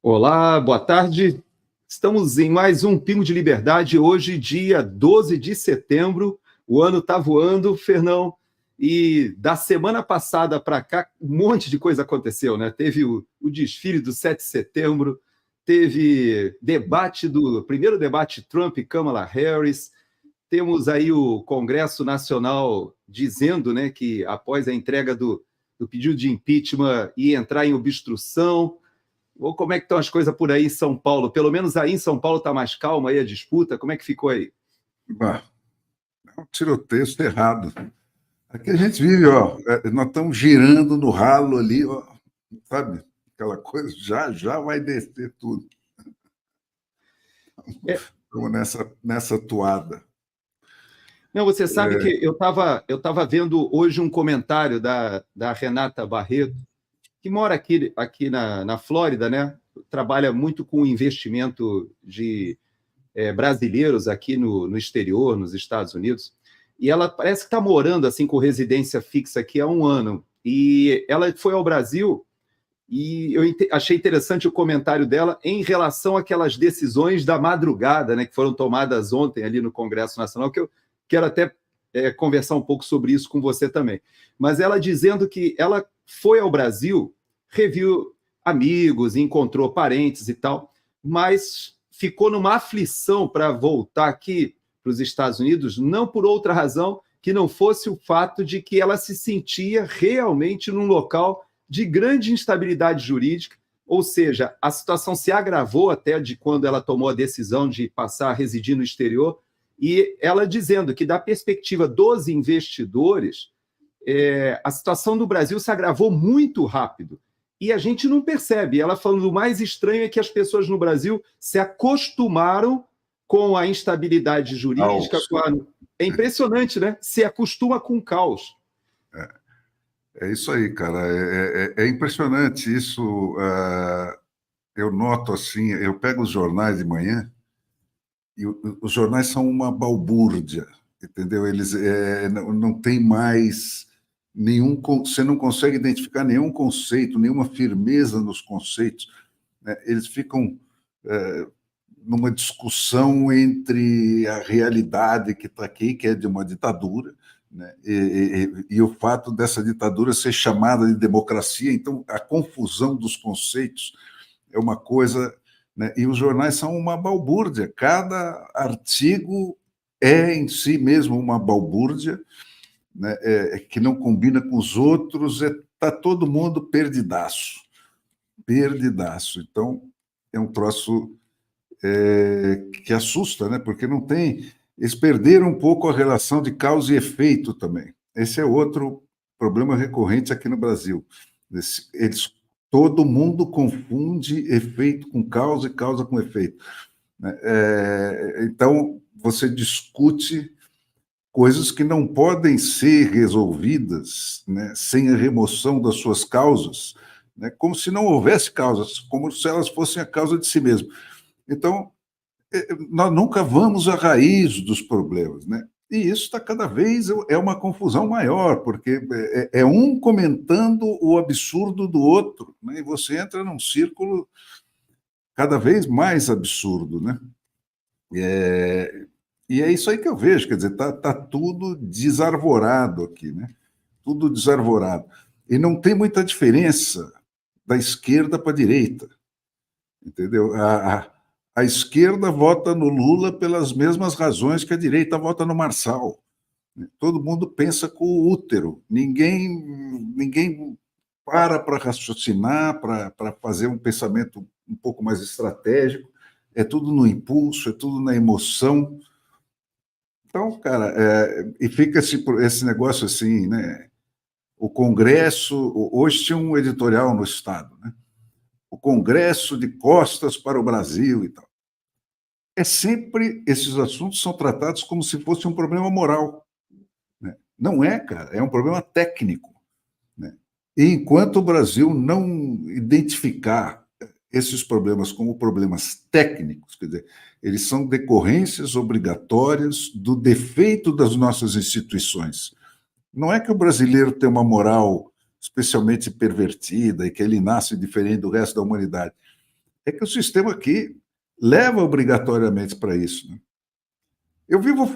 Olá, boa tarde. Estamos em mais um Pingo de Liberdade, hoje, dia 12 de setembro. O ano está voando, Fernão, e da semana passada para cá, um monte de coisa aconteceu, né? Teve o desfile do 7 de setembro, teve primeiro debate Trump e Kamala Harris, temos aí o Congresso Nacional dizendo, né, que após a entrega do pedido de impeachment ia entrar em obstrução. Ou como é que estão as coisas por aí em São Paulo? Pelo menos aí em São Paulo está mais calma aí a disputa. Como é que ficou aí? Bah, é um tiroteio cerrado. Aqui a gente vive, ó, nós estamos girando no ralo ali, ó, sabe? Aquela coisa, já vai descer tudo. Estamos nessa toada. Não, você sabe que eu tava vendo hoje um comentário da Renata Barreto, que mora aqui na Flórida, né? Trabalha muito com investimento de brasileiros aqui no exterior, nos Estados Unidos. E ela parece que está morando assim com residência fixa aqui há um ano. E ela foi ao Brasil e eu achei interessante o comentário dela em relação àquelas decisões da madrugada, né, que foram tomadas ontem ali no Congresso Nacional, que eu quero até conversar um pouco sobre isso com você também. Mas ela dizendo que ela foi ao Brasil, reviu amigos, encontrou parentes e tal, mas ficou numa aflição para voltar aqui para os Estados Unidos, não por outra razão que não fosse o fato de que ela se sentia realmente num local de grande instabilidade jurídica, ou seja, a situação se agravou até de quando ela tomou a decisão de passar a residir no exterior, e ela dizendo que, da perspectiva dos investidores, a situação do Brasil se agravou muito rápido. E a gente não percebe. Ela falando, o mais estranho é que as pessoas no Brasil se acostumaram com a instabilidade jurídica. É impressionante, né? Se acostuma com o caos. É isso aí, cara. É impressionante isso. Eu noto assim, eu pego os jornais de manhã e os jornais são uma balbúrdia, entendeu? Eles não tem mais nenhum, você não consegue identificar nenhum conceito, nenhuma firmeza nos conceitos, né? Eles ficam numa discussão entre a realidade que está aqui, que é de uma ditadura, né? E o fato dessa ditadura ser chamada de democracia. Então, a confusão dos conceitos é uma coisa, né? E os jornais são uma balbúrdia. Cada artigo é em si mesmo uma balbúrdia, né? Que não combina com os outros. Está todo mundo perdidaço. Perdidaço. Então, é um troço que assusta, né? Porque não tem. Eles perderam um pouco a relação de causa e efeito também. Esse é outro problema recorrente aqui no Brasil. Todo mundo confunde efeito com causa e causa com efeito, né? Então, você discute coisas que não podem ser resolvidas, né, sem a remoção das suas causas, né, como se não houvesse causas, como se elas fossem a causa de si mesmo. Então, nós nunca vamos à raiz dos problemas, né? E isso está cada vez uma confusão maior, porque é um comentando o absurdo do outro, né? E você entra num círculo cada vez mais absurdo, né? E é isso aí que eu vejo, quer dizer, tá tudo desarvorado aqui, né? Tudo desarvorado. E não tem muita diferença da esquerda para a direita, entendeu? A esquerda vota no Lula pelas mesmas razões que a direita vota no Marçal. Todo mundo pensa com o útero. Ninguém para raciocinar, para fazer um pensamento um pouco mais estratégico. É tudo no impulso, é tudo na emoção. Então, cara, e fica esse negócio assim, né? O Congresso, hoje tinha um editorial no Estado, né? O Congresso de costas para o Brasil e tal. Sempre esses assuntos são tratados como se fosse um problema moral, né? Não é, cara, é um problema técnico, né? E enquanto o Brasil não identificar esses problemas como problemas técnicos, quer dizer, eles são decorrências obrigatórias do defeito das nossas instituições. Não é que o brasileiro tem uma moral especialmente pervertida e que ele nasce diferente do resto da humanidade. é que o sistema aqui leva obrigatoriamente para isso, né? Eu vivo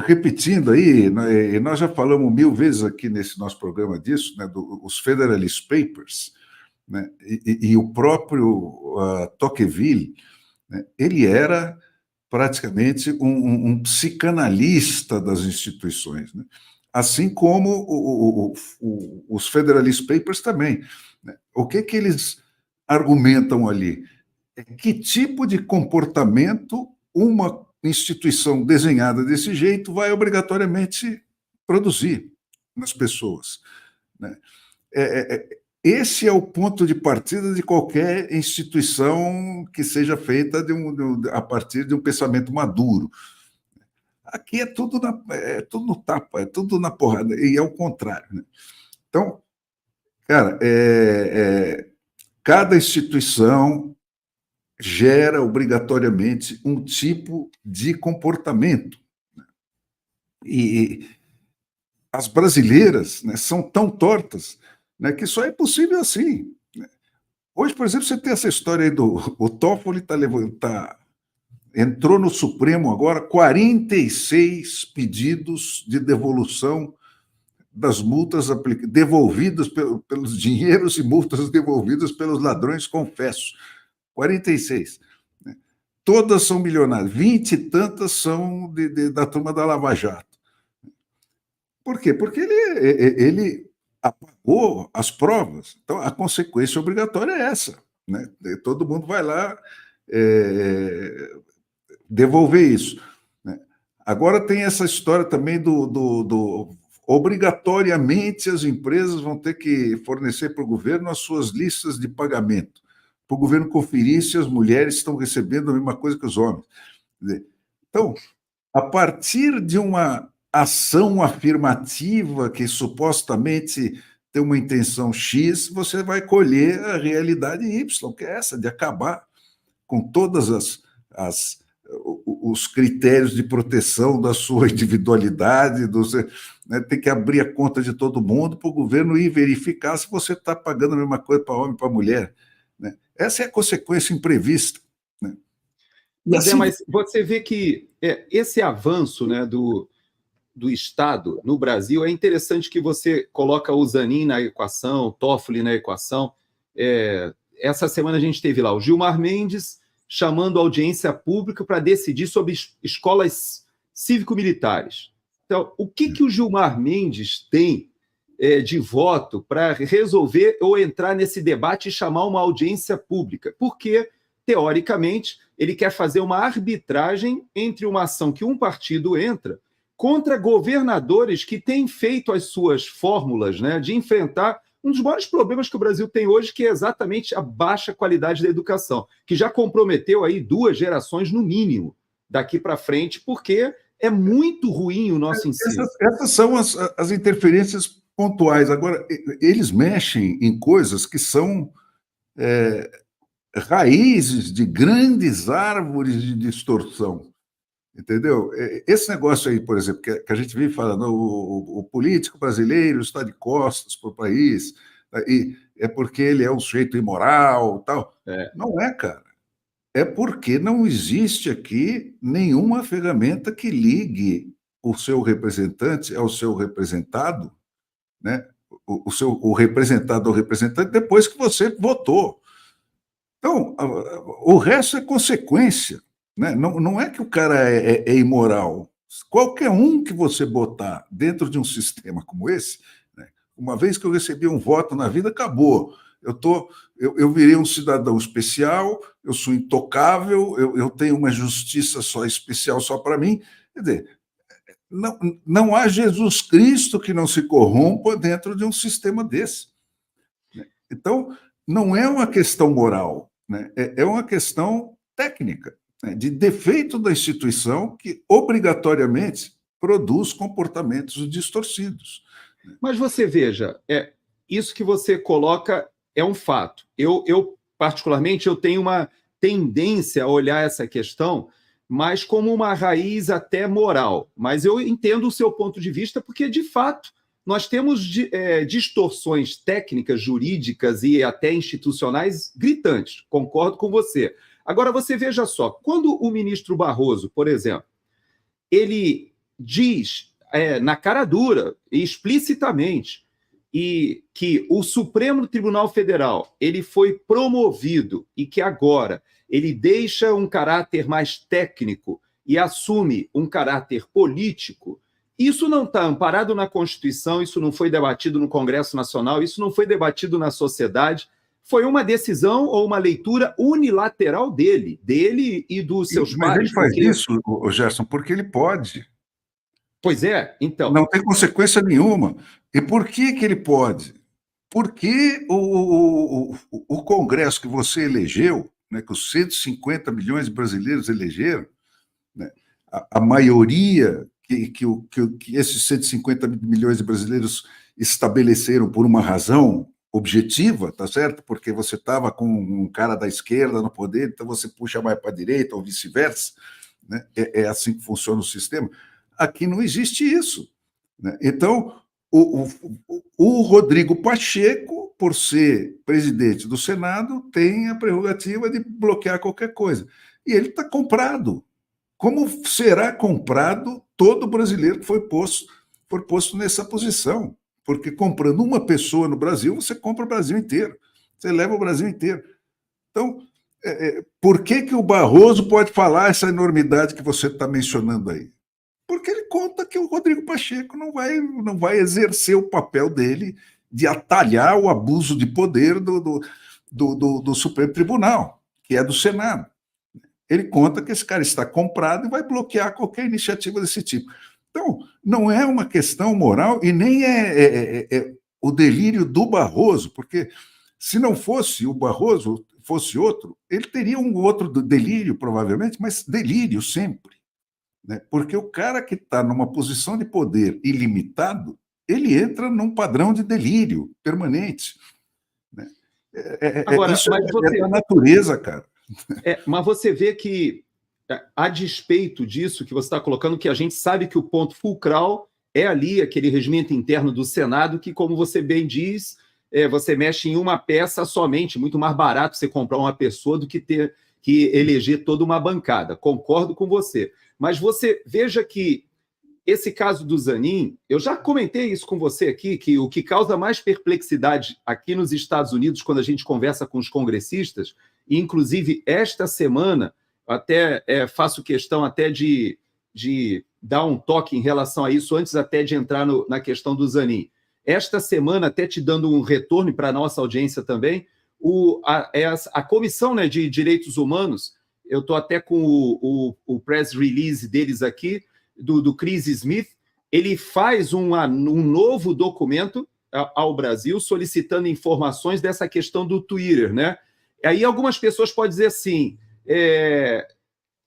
repetindo aí, né, e nós já falamos 1000 vezes aqui nesse nosso programa disso, né, os Federalist Papers, né, e o próprio Tocqueville, né, ele era praticamente um psicanalista das instituições, né? Assim como os Federalist Papers também, né? O que eles argumentam ali? Que tipo de comportamento uma instituição desenhada desse jeito vai obrigatoriamente produzir nas pessoas, né? Esse é o ponto de partida de qualquer instituição que seja feita a partir de um pensamento maduro. Aqui é tudo no tapa, é tudo na porrada, e é o contrário, né? Então, cara, cada instituição gera obrigatoriamente um tipo de comportamento. E as brasileiras, né, são tão tortas, né, que só é possível assim. Hoje, por exemplo, você tem essa história aí o Toffoli entrou no Supremo agora 46 pedidos de devolução das multas devolvidas pelos dinheiros e multas devolvidas pelos ladrões confessos. 46. Né? Todas são milionárias, 20 e tantas são da turma da Lava Jato. Por quê? Porque ele apagou as provas. Então, a consequência obrigatória é essa, né? Todo mundo vai lá devolver isso, né? Agora tem essa história também obrigatoriamente as empresas vão ter que fornecer para o governo as suas listas de pagamento, para o governo conferir se as mulheres estão recebendo a mesma coisa que os homens. Então, a partir de uma ação afirmativa que supostamente tem uma intenção X, você vai colher a realidade Y, que é essa, de acabar com todas os critérios de proteção da sua individualidade, né, tem que abrir a conta de todo mundo para o governo ir verificar se você está pagando a mesma coisa para homem e para mulher, né? Essa é a consequência imprevista, né? Mas você vê que esse avanço, né, do Estado no Brasil, é interessante que você coloca o Zanin na equação, o Toffoli na equação. Essa semana a gente teve lá o Gilmar Mendes chamando a audiência pública para decidir sobre escolas cívico-militares. Então, o que o Gilmar Mendes tem de voto para resolver ou entrar nesse debate e chamar uma audiência pública? Porque, teoricamente, ele quer fazer uma arbitragem entre uma ação que um partido entra contra governadores que têm feito as suas fórmulas, né, de enfrentar um dos maiores problemas que o Brasil tem hoje, que é exatamente a baixa qualidade da educação, que já comprometeu aí 2 gerações, no mínimo, daqui para frente, porque é muito ruim o nosso ensino. Essas são as interferências pontuais. Agora, eles mexem em coisas que são raízes de grandes árvores de distorção. Entendeu? Esse negócio aí, por exemplo, que a gente vive falando, o político brasileiro está de costas para o país, e é porque ele é um sujeito imoral, tal. Não é, cara. É porque não existe aqui nenhuma ferramenta que ligue o seu representante ao seu representado, né? O representado ao representante depois que você votou. Então, o resto é consequência. Né? Não é que o cara é imoral. Qualquer um que você botar dentro de um sistema como esse, né? Uma vez que eu recebi um voto na vida, acabou. Eu virei um cidadão especial, eu sou intocável, eu tenho uma justiça só especial só para mim. Quer dizer, não há Jesus Cristo que não se corrompa dentro de um sistema desse. Então, não é uma questão moral, né? É uma questão técnica, né, de defeito da instituição que obrigatoriamente produz comportamentos distorcidos. Mas você veja, isso que você coloca é um fato. Eu particularmente, eu tenho uma tendência a olhar essa questão mais como uma raiz até moral. Mas eu entendo o seu ponto de vista, porque, de fato, nós temos distorções técnicas, jurídicas e até institucionais gritantes, concordo com você. Agora, você veja só, quando o ministro Barroso, por exemplo, ele diz na cara dura e explicitamente e que o Supremo Tribunal Federal ele foi promovido e que agora ele deixa um caráter mais técnico e assume um caráter político, isso não está amparado na Constituição, isso não foi debatido no Congresso Nacional, isso não foi debatido na sociedade, foi uma decisão ou uma leitura unilateral dele e dos seus pares. Mas ele faz isso, Gerson, porque ele pode. Pois é, então. Não tem consequência nenhuma. E por que ele pode? Porque o Congresso que você elegeu, né, que os 150 milhões de brasileiros elegeram, né, a maioria que esses 150 milhões de brasileiros estabeleceram por uma razão objetiva, tá certo? Porque você estava com um cara da esquerda no poder, então você puxa mais para a direita ou vice-versa, né? É assim que funciona o sistema. Aqui não existe isso, né? Então, o Rodrigo Pacheco, por ser presidente do Senado, tem a prerrogativa de bloquear qualquer coisa. E ele está comprado. Como será comprado todo brasileiro que for posto nessa posição? Porque comprando uma pessoa no Brasil, você compra o Brasil inteiro. Você leva o Brasil inteiro. Então, por que o Barroso pode falar essa enormidade que você está mencionando aí? Porque ele conta que o Rodrigo Pacheco não vai exercer o papel dele de atalhar o abuso de poder do Supremo Tribunal, que é do Senado. Ele conta que esse cara está comprado e vai bloquear qualquer iniciativa desse tipo. Então, não é uma questão moral e nem é o delírio do Barroso, porque se não fosse o Barroso, fosse outro, ele teria um outro delírio, provavelmente, mas delírio sempre. Né? Porque o cara que está numa posição de poder ilimitado, ele entra num padrão de delírio permanente. Né? Agora, isso é a natureza, cara. Mas você vê que, a despeito disso que você está colocando, que a gente sabe que o ponto fulcral é ali aquele regimento interno do Senado, que, como você bem diz, você mexe em uma peça somente, muito mais barato você comprar uma pessoa do que ter que eleger toda uma bancada. Concordo com você. Mas você veja que esse caso do Zanin, eu já comentei isso com você aqui, que o que causa mais perplexidade aqui nos Estados Unidos, quando a gente conversa com os congressistas, e inclusive esta semana, até faço questão até de dar um toque em relação a isso, antes até de entrar na questão do Zanin. Esta semana, até te dando um retorno para a nossa audiência também, a Comissão, né, de Direitos Humanos, eu estou até com o press release deles aqui, do Chris Smith, ele faz um novo documento ao Brasil solicitando informações dessa questão do Twitter, né? Aí algumas pessoas podem dizer assim,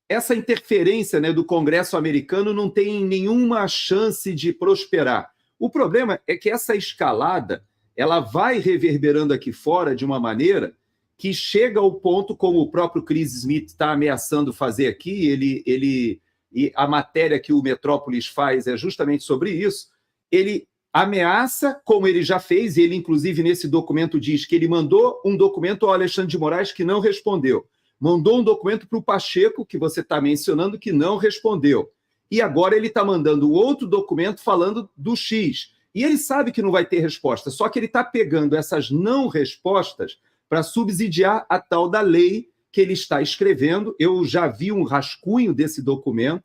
essa interferência, né, do Congresso americano não tem nenhuma chance de prosperar. O problema é que essa escalada ela vai reverberando aqui fora de uma maneira que chega ao ponto, como o próprio Chris Smith está ameaçando fazer aqui, e a matéria que o Metrópolis faz é justamente sobre isso, ele ameaça, como ele já fez, e ele, inclusive, nesse documento diz que ele mandou um documento ao Alexandre de Moraes que não respondeu, mandou um documento para o Pacheco, que você está mencionando, que não respondeu, e agora ele está mandando outro documento falando do X, e ele sabe que não vai ter resposta, só que ele está pegando essas não respostas para subsidiar a tal da lei que ele está escrevendo. Eu já vi um rascunho desse documento,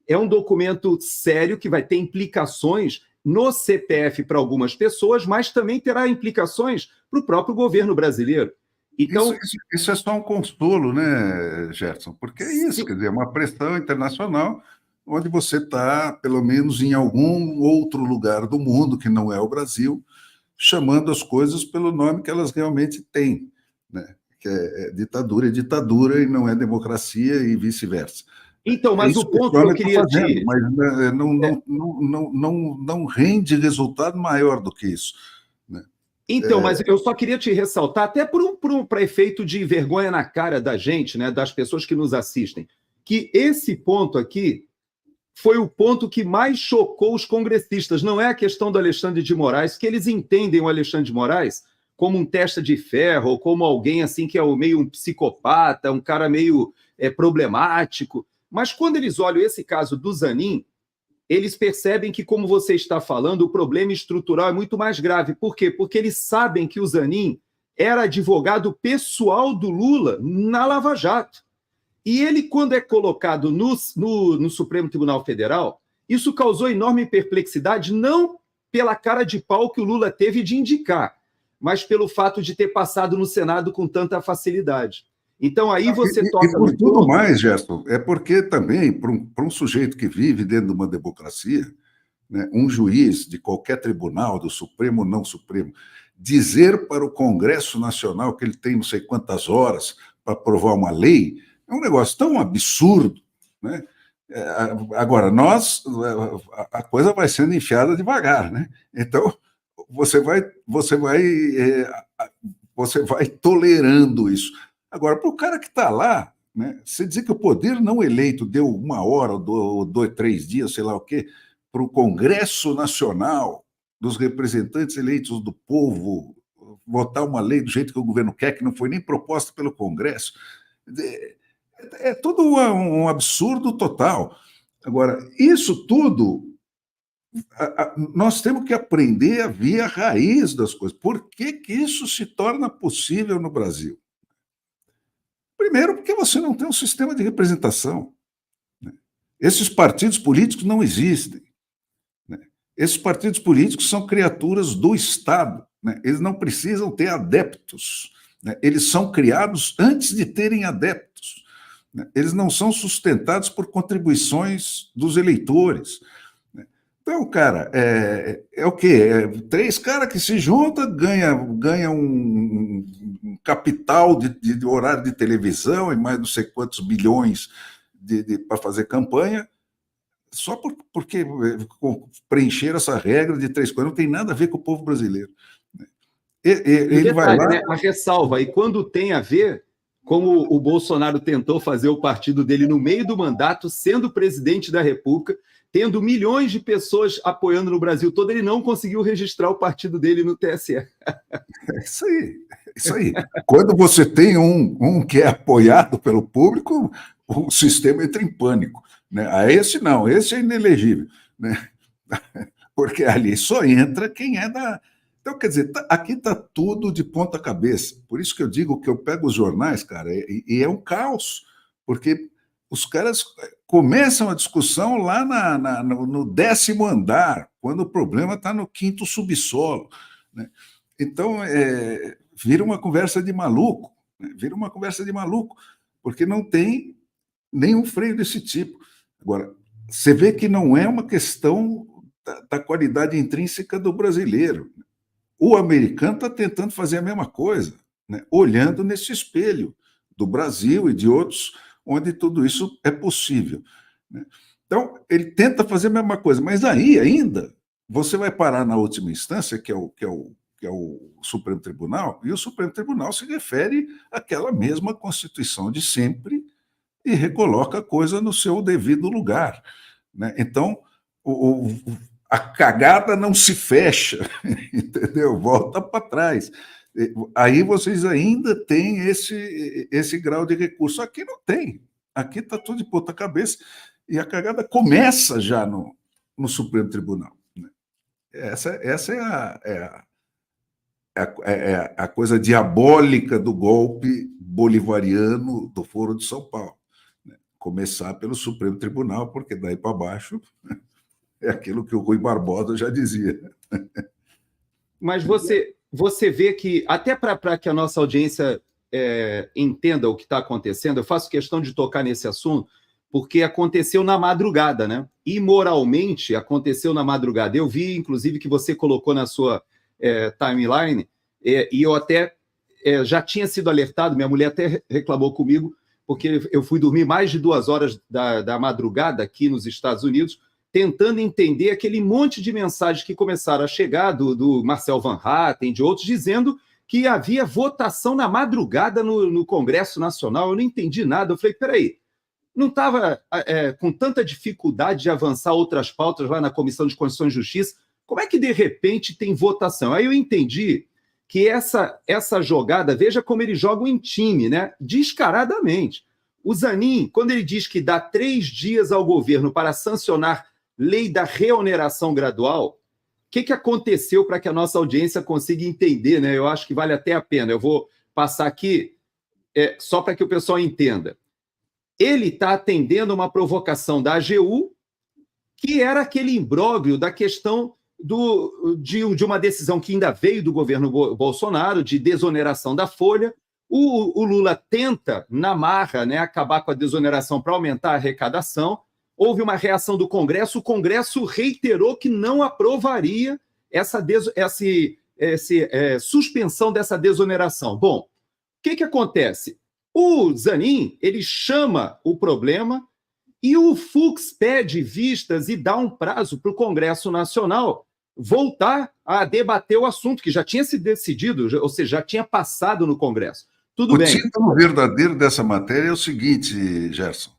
é um documento sério que vai ter implicações no CPF para algumas pessoas, mas também terá implicações para o próprio governo brasileiro. Então, isso é só um consolo, né, Gerson? Porque é isso, quer dizer, é uma pressão internacional onde você está, pelo menos em algum outro lugar do mundo, que não é o Brasil, chamando as coisas pelo nome que elas realmente têm, né? Que é ditadura e não é democracia e vice-versa. Então, mas o ponto que eu queria dizer... Mas não rende resultado maior do que isso. Né? Então, mas eu só queria te ressaltar, até para efeito de vergonha na cara da gente, né, das pessoas que nos assistem, que esse ponto aqui foi o ponto que mais chocou os congressistas. Não é a questão do Alexandre de Moraes, que eles entendem o Alexandre de Moraes como um testa de ferro, ou como alguém assim que é meio um psicopata, um cara meio problemático. Mas quando eles olham esse caso do Zanin, eles percebem que, como você está falando, o problema estrutural é muito mais grave. Por quê? Porque eles sabem que o Zanin era advogado pessoal do Lula na Lava Jato. E ele, quando é colocado no Supremo Tribunal Federal, isso causou enorme perplexidade, não pela cara de pau que o Lula teve de indicar, mas pelo fato de ter passado no Senado com tanta facilidade. Então, aí você toca... E por tudo mais, Gerson, é porque também, para um sujeito que vive dentro de uma democracia, né, um juiz de qualquer tribunal, do Supremo ou não Supremo, dizer para o Congresso Nacional que ele tem não sei quantas horas para aprovar uma lei, é um negócio tão absurdo, né? Agora, a coisa vai sendo enfiada devagar, né? Então, você vai tolerando isso. Agora, para o cara que está lá, né, você dizer que o poder não eleito deu 1 hora, ou 3 dias, sei lá o quê, para o Congresso Nacional, dos representantes eleitos do povo, votar uma lei do jeito que o governo quer, que não foi nem proposta pelo Congresso, é tudo um absurdo total. Agora, isso tudo, nós temos que aprender a ver a raiz das coisas. Por que isso se torna possível no Brasil? Primeiro, porque você não tem um sistema de representação. Esses partidos políticos não existem. Esses partidos políticos são criaturas do Estado. Eles não precisam ter adeptos. Eles são criados antes de terem adeptos. Eles não são sustentados por contribuições dos eleitores. Então, cara, é o quê? 3 caras que se juntam, ganham um capital de horário de televisão e mais não sei quantos bilhões para fazer campanha, só porque preencher essa regra de 3 coisas não tem nada a ver com o povo brasileiro. Ele vai lá... Né, a ressalva, e quando tem a ver, como o Bolsonaro tentou fazer o partido dele no meio do mandato, sendo presidente da República, tendo milhões de pessoas apoiando no Brasil todo, ele não conseguiu registrar o partido dele no TSE. É isso aí. Quando você tem um que é apoiado pelo público, o sistema entra em pânico. Esse não, esse é inelegível. Porque ali só entra quem é da... Então, quer dizer, aqui está tudo de ponta cabeça. Por isso que eu digo que eu pego os jornais, cara, e é um caos, porque os caras começam a discussão lá no 10º andar, quando o problema está no 5º subsolo. Então, vira uma conversa de maluco, vira uma conversa de maluco, porque não tem nenhum freio desse tipo. Agora, você vê que não é uma questão da qualidade intrínseca do brasileiro. O americano está tentando fazer a mesma coisa, olhando nesse espelho do Brasil e de outros, onde tudo isso é possível. Então, ele tenta fazer a mesma coisa, mas aí ainda você vai parar na última instância, que é o Supremo Tribunal, e o Supremo Tribunal se refere àquela mesma Constituição de sempre e recoloca a coisa no seu devido lugar. Então, a cagada não se fecha, entendeu? Volta para trás. Aí vocês ainda têm esse grau de recurso. Aqui não tem. Aqui está tudo de ponta cabeça e a cagada começa já no Supremo Tribunal. Essa é a coisa diabólica do golpe bolivariano do Foro de São Paulo. Começar pelo Supremo Tribunal, porque daí para baixo é aquilo que o Rui Barbosa já dizia. Mas você vê que, até para que a nossa audiência entenda o que está acontecendo, eu faço questão de tocar nesse assunto, porque aconteceu na madrugada, né? Imoralmente aconteceu na madrugada. Eu vi, inclusive, que você colocou na sua timeline, e eu até já tinha sido alertado, minha mulher até reclamou comigo, porque eu fui dormir mais de 2 horas da madrugada aqui nos Estados Unidos, tentando entender aquele monte de mensagens que começaram a chegar do Marcel Van Hatten, de outros, dizendo que havia votação na madrugada no Congresso Nacional. Eu não entendi nada. Eu falei, peraí, não estava com tanta dificuldade de avançar outras pautas lá na Comissão de Constituição e Justiça? Como é que, de repente, tem votação? Aí eu entendi que essa jogada, veja como eles jogam em time, né? Descaradamente. O Zanin, quando ele diz que dá 3 dias ao governo para sancionar lei da reoneração gradual, o que aconteceu para que a nossa audiência consiga entender, né? Eu acho que vale até a pena. Eu vou passar aqui só para que o pessoal entenda. Ele está atendendo uma provocação da AGU, que era aquele imbróglio da questão de uma decisão que ainda veio do governo Bolsonaro, de desoneração da folha. O Lula tenta, na marra, né, acabar com a desoneração para aumentar a arrecadação. Houve uma reação do Congresso, o Congresso reiterou que não aprovaria essa suspensão dessa desoneração. Bom, o que acontece? O Zanin, ele chama o problema e o Fux pede vistas e dá um prazo para o Congresso Nacional voltar a debater o assunto, que já tinha se decidido, ou seja, já tinha passado no Congresso. Tudo bem. O título verdadeiro dessa matéria é o seguinte, Gerson.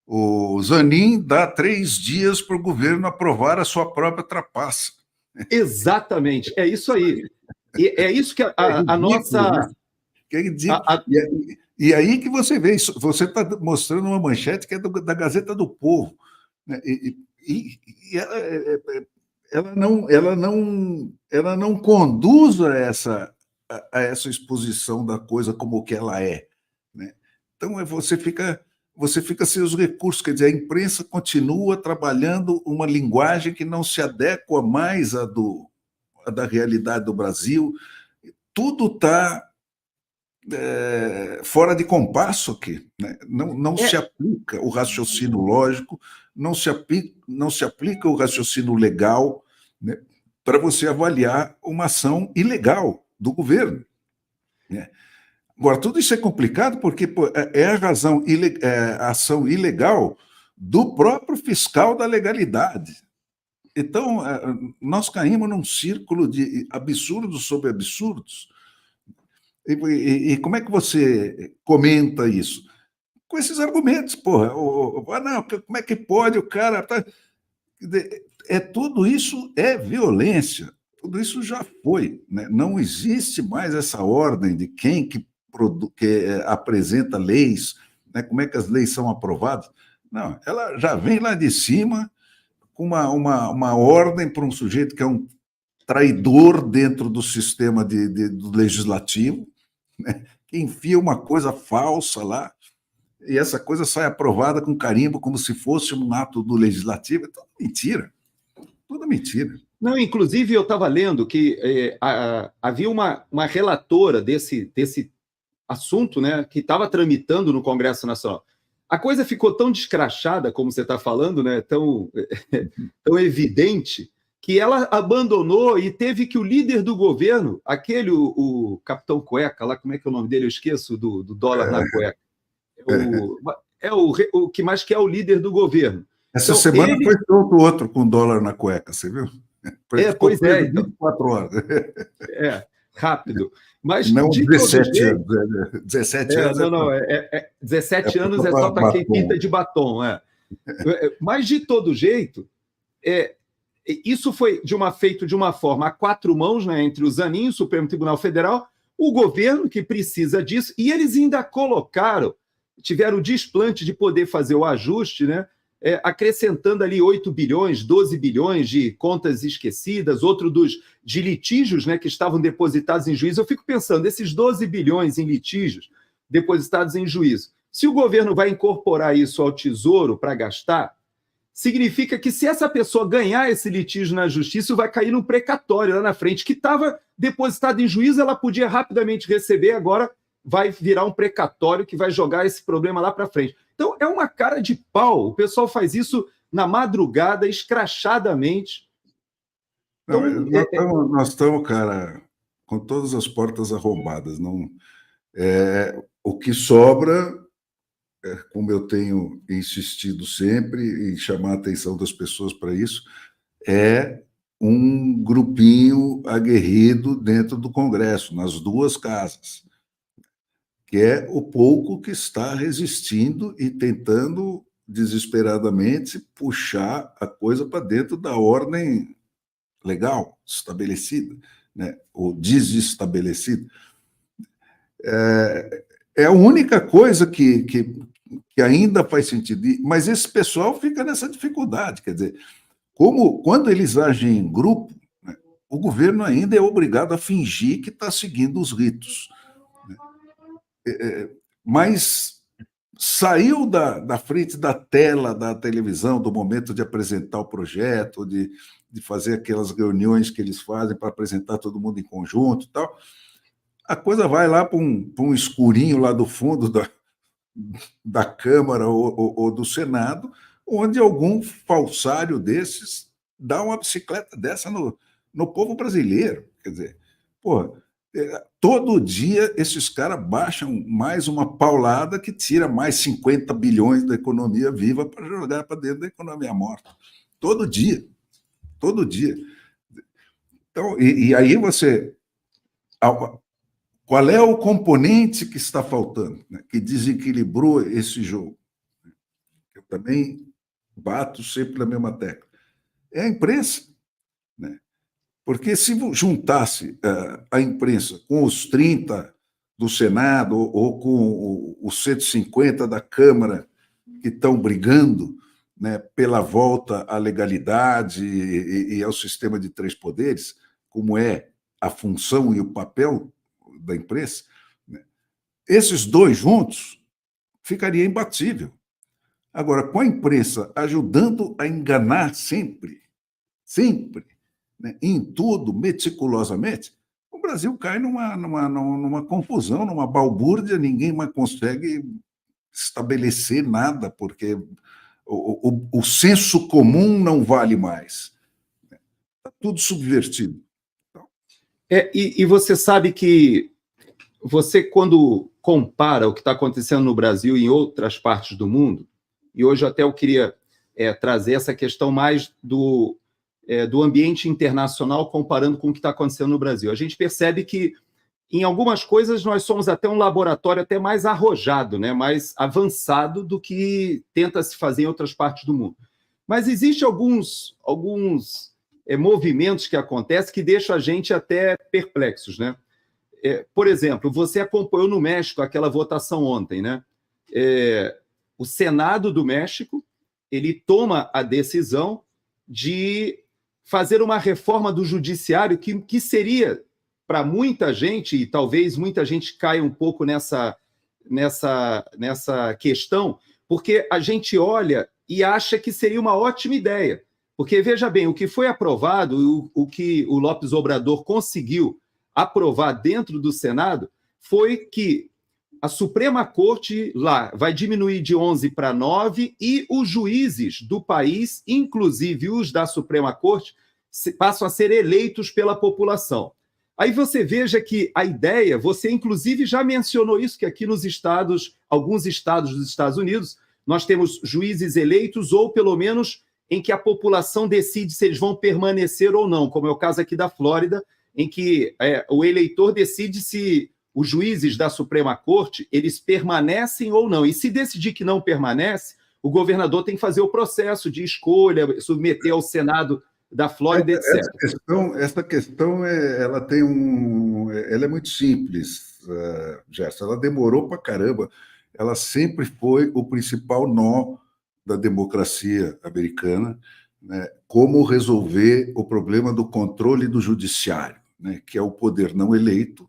O Zanin dá 3 dias para o governo aprovar a sua própria trapaça. Exatamente, é isso aí. E é isso que a nossa... É ridículo. E aí que você vê isso, você está mostrando uma manchete que é da Gazeta do Povo, né? E ela não conduz a essa exposição da coisa como que ela é, né? Então você fica sem os recursos, quer dizer, a imprensa continua trabalhando uma linguagem que não se adequa mais à da realidade do Brasil. Tudo está fora de compasso aqui, né? Não se aplica o raciocínio lógico, não se aplica o raciocínio legal, né, para você avaliar uma ação ilegal do governo, né? Agora, tudo isso é complicado porque é a ação ilegal do próprio fiscal da legalidade. Então, nós caímos num círculo de absurdos sobre absurdos. E como é que você comenta isso? Com esses argumentos, porra. Não, como é que pode o cara... Tudo isso é violência. Tudo isso já foi, né? Não existe mais essa ordem de quem que apresenta leis, né? Como é que as leis são aprovadas. Não, ela já vem lá de cima com uma ordem para um sujeito que é um traidor dentro do sistema do legislativo, né, que enfia uma coisa falsa lá, e essa coisa sai aprovada com carimbo, como se fosse um ato do legislativo. É tudo mentira. Tudo mentira. Não, inclusive, eu estava lendo que havia uma relatora desse assunto, né, que estava tramitando no Congresso Nacional. A coisa ficou tão descrachada, como você está falando, né, tão evidente, que ela abandonou e teve que o líder do governo, aquele, o Capitão Cueca, lá, como é que é o nome dele? Eu esqueço do dólar na cueca. O que mais que é o líder do governo. Essa semana foi solto outro com dólar na cueca, você viu? Pois é. 24 horas. Rápido. Mas não de 17 anos. 17 anos. Não, 17 anos é só para quem pinta de batom. Mas, de todo jeito, isso foi feito de uma forma a 4 mãos, né, entre o Zanin, o Supremo Tribunal Federal, o governo, que precisa disso, e eles ainda tiveram o desplante de poder fazer o ajuste, né, acrescentando ali 8 bilhões, 12 bilhões de contas esquecidas, outro de litígios, né, que estavam depositados em juízo. Eu fico pensando, esses 12 bilhões em litígios depositados em juízo, se o governo vai incorporar isso ao Tesouro para gastar, significa que se essa pessoa ganhar esse litígio na justiça, isso vai cair no precatório lá na frente, que estava depositado em juízo, ela podia rapidamente receber, agora vai virar um precatório que vai jogar esse problema lá para frente. Então, é uma cara de pau. O pessoal faz isso na madrugada, escrachadamente. Então, nós estamos, cara, com todas as portas arrombadas. Não, o que sobra, como eu tenho insistido sempre e chamar a atenção das pessoas para isso, é um grupinho aguerrido dentro do Congresso, nas 2 casas. que é o pouco que está resistindo e tentando desesperadamente puxar a coisa para dentro da ordem legal, estabelecida, né? Ou desestabelecida. É a única coisa que ainda faz sentido. Mas esse pessoal fica nessa dificuldade. Quer dizer, quando eles agem em grupo, né, o governo ainda é obrigado a fingir que está seguindo os ritos. Né? Mas saiu da frente da tela da televisão, do momento de apresentar o projeto, de fazer aquelas reuniões que eles fazem para apresentar todo mundo em conjunto e tal, a coisa vai lá para um escurinho lá do fundo da Câmara ou do Senado, onde algum falsário desses dá uma bicicleta dessa no povo brasileiro. Quer dizer, pô, todo dia esses caras baixam mais uma paulada que tira mais 50 bilhões da economia viva para jogar para dentro da economia morta. Todo dia. Todo dia. Então, e aí você... Qual é o componente que está faltando, né, que desequilibrou esse jogo? Eu também bato sempre na mesma tecla. É a imprensa. Né? Porque se juntasse a imprensa com os 30 do Senado ou com os 150 da Câmara que estão brigando, né, pela volta à legalidade e ao sistema de três poderes, como é a função e o papel da imprensa, né, esses dois juntos ficaria imbatível. Agora, com a imprensa ajudando a enganar sempre, né, em tudo, meticulosamente, o Brasil cai numa confusão, numa balbúrdia, ninguém mais consegue estabelecer nada, porque o senso comum não vale mais. Está tudo subvertido. E você sabe que você, quando compara o que está acontecendo no Brasil e em outras partes do mundo, e hoje até eu queria trazer essa questão mais do ambiente internacional comparando com o que está acontecendo no Brasil. A gente percebe que, em algumas coisas, nós somos até um laboratório até mais arrojado, né? Mais avançado do que tenta se fazer em outras partes do mundo. Mas existem alguns movimentos que acontecem que deixam a gente até perplexos, né? Por exemplo, você acompanhou no México aquela votação ontem, né? O Senado do México, ele toma a decisão de fazer uma reforma do judiciário que seria, para muita gente, e talvez muita gente caia um pouco nessa questão, porque a gente olha e acha que seria uma ótima ideia. Porque, veja bem, o que foi aprovado, o que o López Obrador conseguiu aprovar dentro do Senado, foi que a Suprema Corte lá vai diminuir de 11 para 9 e os juízes do país, inclusive os da Suprema Corte, passam a ser eleitos pela população. Aí você veja que a ideia, você inclusive já mencionou isso, que aqui nos estados, alguns estados dos Estados Unidos, nós temos juízes eleitos ou pelo menos em que a população decide se eles vão permanecer ou não, como é o caso aqui da Flórida, em que o eleitor decide se os juízes da Suprema Corte eles permanecem ou não. E se decidir que não permanece, o governador tem que fazer o processo de escolha, submeter ao Senado da Flórida, etc. Essa questão ela é muito simples, Gerson. Ela demorou para caramba. Ela sempre foi o principal nó da democracia americana, né? Como resolver o problema do controle do judiciário, né? Que é o poder não eleito,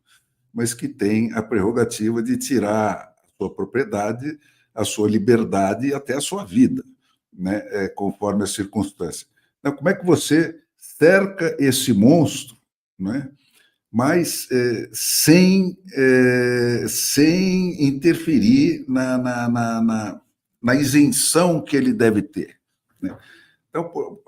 mas que tem a prerrogativa de tirar a sua propriedade, a sua liberdade e até a sua vida, né? Conforme a circunstância. Então, como é que você cerca esse monstro, né? Mas sem interferir na isenção que ele deve ter, né? Então,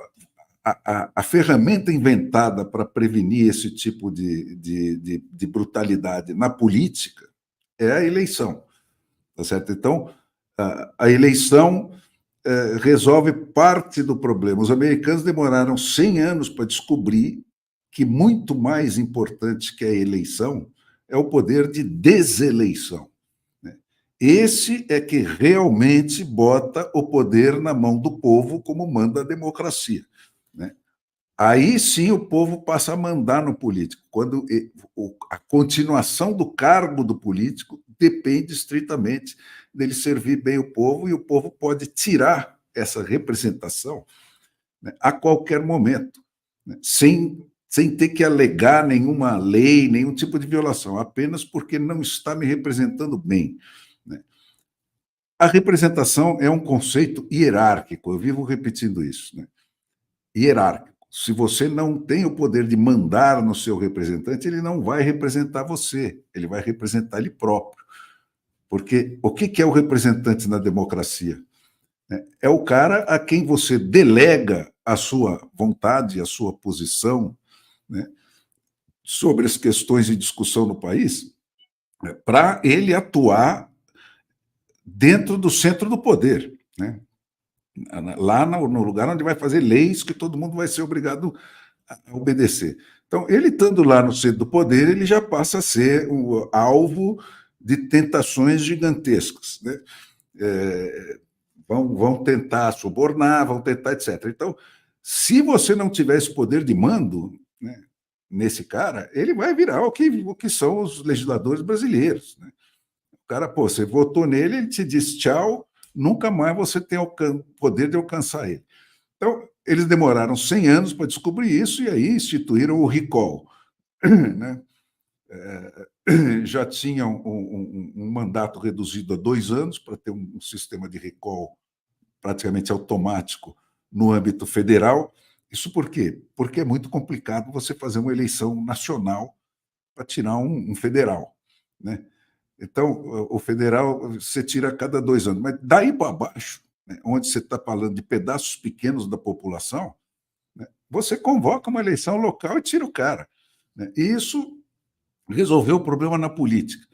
a ferramenta inventada para prevenir esse tipo de brutalidade na política é a eleição, tá certo? Então, a eleição resolve parte do problema. Os americanos demoraram 100 anos para descobrir que muito mais importante que a eleição é o poder de deseleição. Esse é que realmente bota o poder na mão do povo, como manda a democracia, né? Aí sim o povo passa a mandar no político, quando a continuação do cargo do político depende estritamente dele servir bem o povo, e o povo pode tirar essa representação, né, a qualquer momento, né, sem ter que alegar nenhuma lei, nenhum tipo de violação, apenas porque não está me representando bem, né? A representação é um conceito hierárquico, eu vivo repetindo isso, né? Hierárquico. Se você não tem o poder de mandar no seu representante, ele não vai representar você, ele vai representar ele próprio. Porque o que é o representante na democracia? É o cara a quem você delega a sua vontade, a sua posição, né, sobre as questões de discussão no país, né, para ele atuar dentro do centro do poder, né? Lá no lugar onde vai fazer leis que todo mundo vai ser obrigado a obedecer. Então, ele estando lá no centro do poder, ele já passa a ser o alvo de tentações gigantescas, né? Vão tentar subornar, vão tentar, etc. Então, se você não tiver esse poder de mando, né, nesse cara, ele vai virar o que são os legisladores brasileiros, né? O cara, pô, você votou nele, ele te diz tchau, nunca mais você tem poder de alcançar ele. Então, eles demoraram 100 anos para descobrir isso e aí instituíram o recall, né? Já tinham um mandato reduzido a 2 anos para ter um sistema de recall praticamente automático no âmbito federal. Isso por quê? Porque é muito complicado você fazer uma eleição nacional para tirar um federal, né? Então, o federal você tira a cada 2 anos, mas daí para baixo, né, onde você está falando de pedaços pequenos da população, né, você convoca uma eleição local e tira o cara, né? E isso resolveu o problema na política.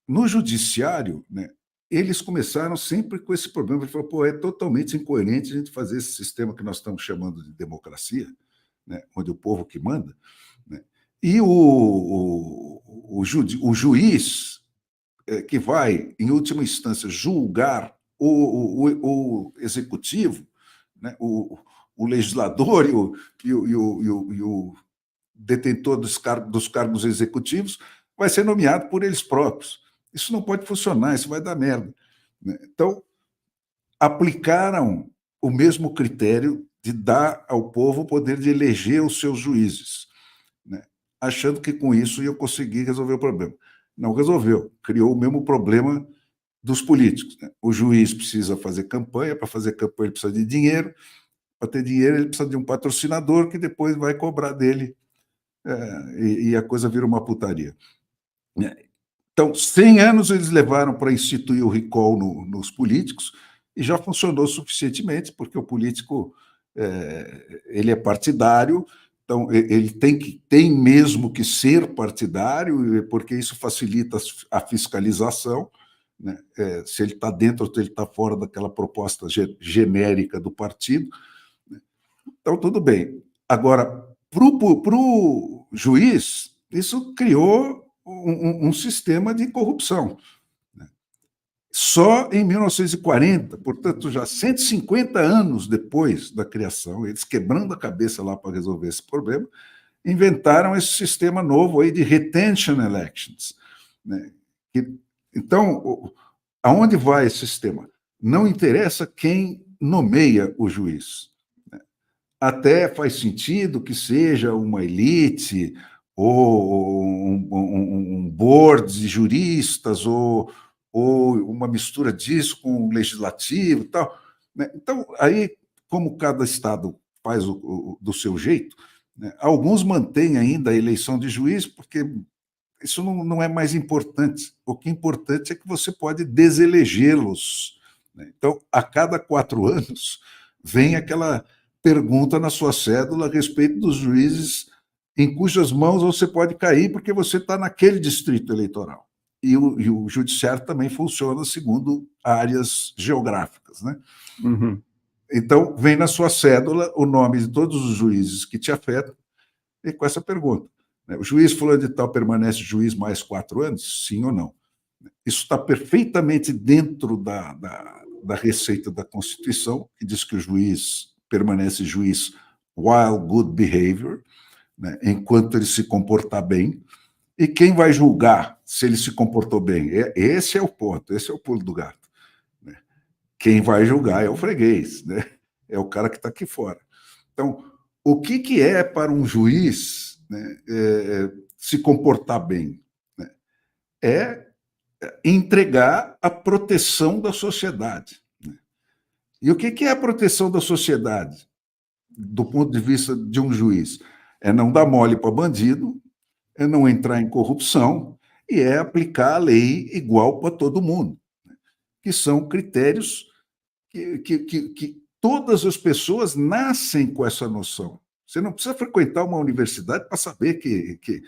No judiciário, né, eles começaram sempre com esse problema. Ele falou, pô, é totalmente incoerente a gente fazer esse sistema que nós estamos chamando de democracia, né, onde o povo que manda, né, e o juiz que vai, em última instância, julgar o executivo, né, o legislador e o detentor dos cargos executivos, vai ser nomeado por eles próprios. Isso não pode funcionar, isso vai dar merda, né? Então, aplicaram o mesmo critério de dar ao povo o poder de eleger os seus juízes, né, achando que com isso ia conseguir resolver o problema. Não resolveu, criou o mesmo problema dos políticos, né? O juiz precisa fazer campanha, para fazer campanha ele precisa de dinheiro, para ter dinheiro ele precisa de um patrocinador que depois vai cobrar dele, e a coisa vira uma putaria. Então, 100 anos eles levaram para instituir o recall nos políticos e já funcionou suficientemente, porque o político ele é partidário, então ele tem mesmo que ser partidário, porque isso facilita a fiscalização, né? Se ele está dentro ou se ele está fora daquela proposta genérica do partido, né? Então, tudo bem. Agora, para o juiz, isso criou um sistema de corrupção. Só em 1940, portanto, já 150 anos depois da criação, eles quebrando a cabeça lá para resolver esse problema, inventaram esse sistema novo aí de retention elections, né? Então, aonde vai esse sistema? Não interessa quem nomeia o juiz. Até faz sentido que seja uma elite ou um board de juristas ou uma mistura disso com o legislativo e tal, né? Então, aí, como cada estado faz do seu jeito, né, alguns mantêm ainda a eleição de juiz, porque isso não é mais importante. O que é importante é que você pode deselegê-los, né? Então, a cada 4 anos, vem aquela pergunta na sua cédula a respeito dos juízes em cujas mãos você pode cair porque você está naquele distrito eleitoral. E o judiciário também funciona segundo áreas geográficas, né? Uhum. Então, vem na sua cédula o nome de todos os juízes que te afetam e com essa pergunta: o juiz fulano de tal permanece juiz mais 4 anos? Sim ou não? Isso está perfeitamente dentro da receita da Constituição, que diz que o juiz permanece juiz while good behavior, né, enquanto ele se comportar bem. E quem vai julgar se ele se comportou bem? Esse é o ponto, esse é o pulo do gato. Né? Quem vai julgar é o freguês, né? É o cara que está aqui fora. Então, o que é para um juiz, né, se comportar bem? Né? É entregar a proteção da sociedade. Né? E o que é a proteção da sociedade, do ponto de vista de um juiz? É não dar mole para bandido, é não entrar em corrupção e é aplicar a lei igual para todo mundo, né? Que são critérios que todas as pessoas nascem com essa noção. Você não precisa frequentar uma universidade para saber que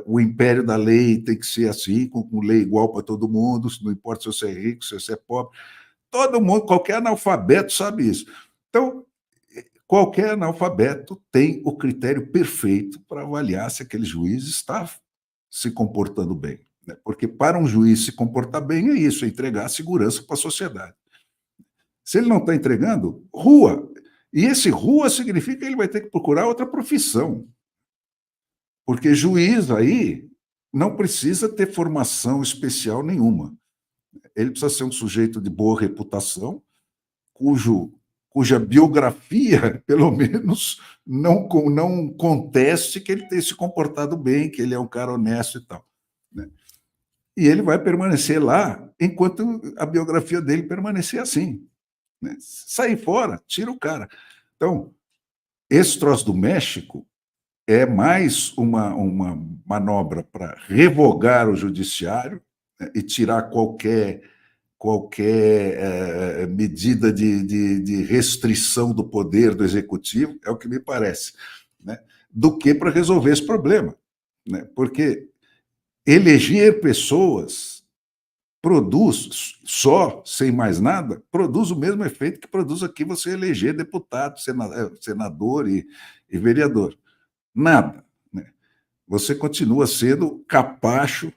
o império da lei tem que ser assim, com lei igual para todo mundo, não importa se você é rico, se você é pobre. Todo mundo, qualquer analfabeto sabe isso. Então, qualquer analfabeto tem o critério perfeito para avaliar se aquele juiz está se comportando bem. Né? Porque para um juiz se comportar bem é isso, é entregar segurança para a sociedade. Se ele não está entregando, rua. E esse rua significa que ele vai ter que procurar outra profissão. Porque juiz aí não precisa ter formação especial nenhuma. Ele precisa ser um sujeito de boa reputação, cuja biografia, pelo menos, não conteste que ele tem se comportado bem, que ele é um cara honesto e tal. Né? E ele vai permanecer lá enquanto a biografia dele permanecer assim. Né? Sair fora, tira o cara. Então, esse troço do México é mais uma manobra para revogar o judiciário, né, e tirar qualquer medida de restrição do poder do executivo, é o que me parece, né, do que para resolver esse problema. Né, porque eleger pessoas produz, só, sem mais nada, produz o mesmo efeito que produz aqui você eleger deputado, senador e vereador. Nada. Né? Você continua sendo capacho,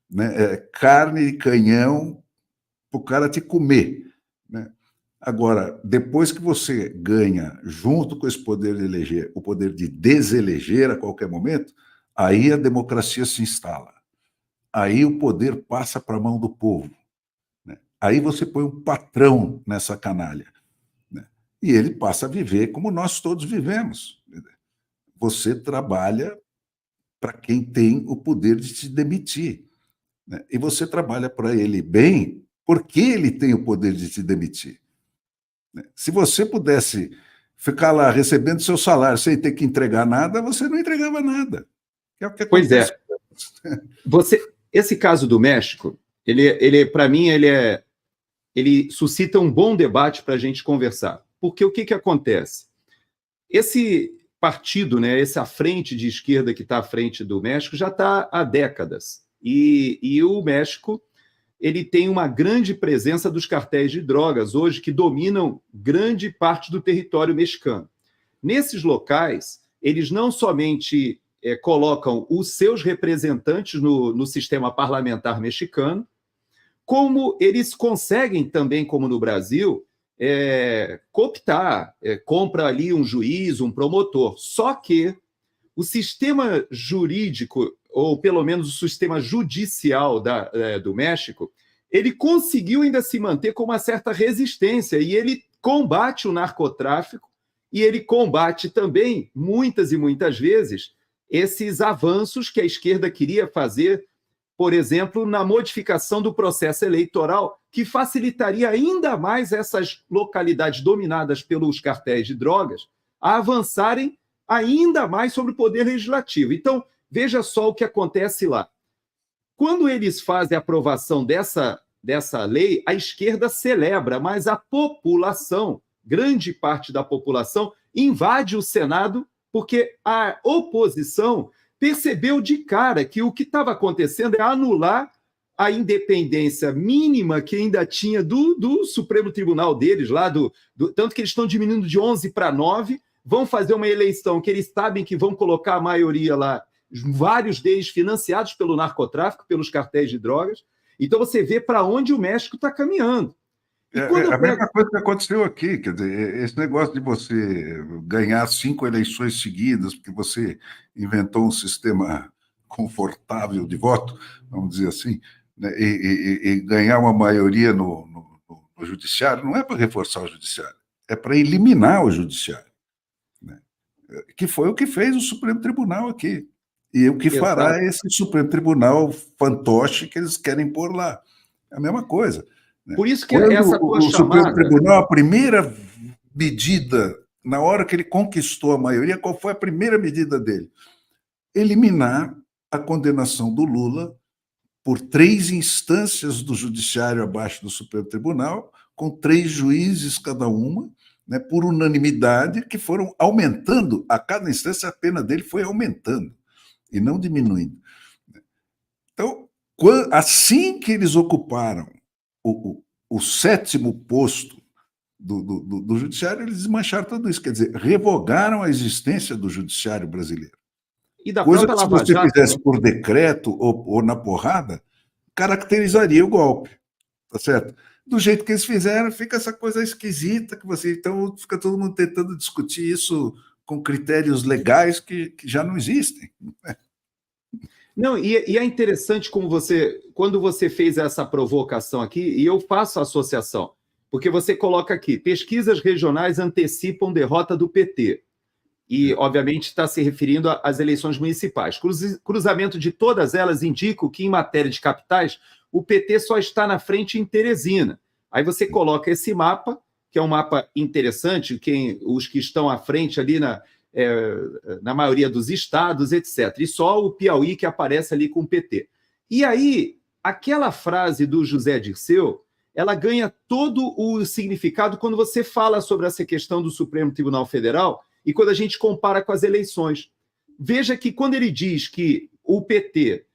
né, carne de canhão para o cara te comer. Né? Agora, depois que você ganha, junto com esse poder de eleger, o poder de deseleger a qualquer momento, aí a democracia se instala. Aí o poder passa para a mão do povo. Né? Aí você põe um patrão nessa canalha. Né? E ele passa a viver como nós todos vivemos. Você trabalha para quem tem o poder de te demitir. Né? E você trabalha para ele bem porque ele tem o poder de te demitir. Né? Se você pudesse ficar lá recebendo seu salário sem ter que entregar nada, você não entregava nada. É o que acontece. Pois é. Esse caso do México, ele para mim, ele suscita um bom debate para a gente conversar. Porque o que acontece? Esse partido, né, essa frente de esquerda que está à frente do México, já está há décadas. E o México ele tem uma grande presença dos cartéis de drogas hoje, que dominam grande parte do território mexicano. Nesses locais, eles não somente colocam os seus representantes no sistema parlamentar mexicano, como eles conseguem também, como no Brasil, cooptar, compra ali um juiz, um promotor. Só que o sistema jurídico, ou pelo menos o sistema judicial do México, ele conseguiu ainda se manter com uma certa resistência, e ele combate o narcotráfico, e ele combate também, muitas e muitas vezes, esses avanços que a esquerda queria fazer, por exemplo, na modificação do processo eleitoral, que facilitaria ainda mais essas localidades dominadas pelos cartéis de drogas a avançarem ainda mais sobre o poder legislativo. Então, veja só o que acontece lá. Quando eles fazem a aprovação dessa lei, a esquerda celebra, mas a população, grande parte da população, invade o Senado porque a oposição percebeu de cara que o que estava acontecendo é anular a independência mínima que ainda tinha do Supremo Tribunal deles, lá tanto que eles estão diminuindo de 11 para 9, vão fazer uma eleição que eles sabem que vão colocar a maioria lá, vários deles financiados pelo narcotráfico, pelos cartéis de drogas, Então você vê para onde o México está caminhando. A mesma coisa que aconteceu aqui, quer dizer, esse negócio de você ganhar 5 eleições seguidas, porque você inventou um sistema confortável de voto, vamos dizer assim, né, e ganhar uma maioria no judiciário, não é para reforçar o judiciário, é para eliminar o judiciário, né? Que foi o que fez o Supremo Tribunal aqui. E o que fará esse Supremo Tribunal fantoche que eles querem pôr lá. É a mesma coisa. Por isso que quando essa tua o chamada... Supremo Tribunal, a primeira medida, na hora que ele conquistou a maioria, qual foi a primeira medida dele? Eliminar a condenação do Lula por 3 instâncias do judiciário abaixo do Supremo Tribunal, com 3 juízes cada uma, né, por unanimidade, que foram aumentando, a cada instância a pena dele foi aumentando e não diminuindo. Então, assim que eles ocuparam o 7º posto do judiciário, eles desmancharam tudo isso, quer dizer, revogaram a existência do judiciário brasileiro. E da Coisa própria que, se Lava você Jato, fizesse por decreto ou na porrada, caracterizaria o golpe, tá certo? Do jeito que eles fizeram, fica essa coisa esquisita que você... Então, fica todo mundo tentando discutir isso com critérios legais que já não existem. Não, e é interessante como quando você fez essa provocação aqui, e eu faço a associação, porque você coloca aqui, pesquisas regionais antecipam derrota do PT. E, obviamente, está se referindo às eleições municipais. Cruzamento de todas elas indica que, em matéria de capitais, o PT só está na frente em Teresina. Aí você coloca esse mapa, que é um mapa interessante, os que estão à frente ali na maioria dos estados, etc. E só o Piauí que aparece ali com o PT. E aí, aquela frase do José Dirceu, ela ganha todo o significado quando você fala sobre essa questão do Supremo Tribunal Federal e quando a gente compara com as eleições. Veja que quando ele diz que o PT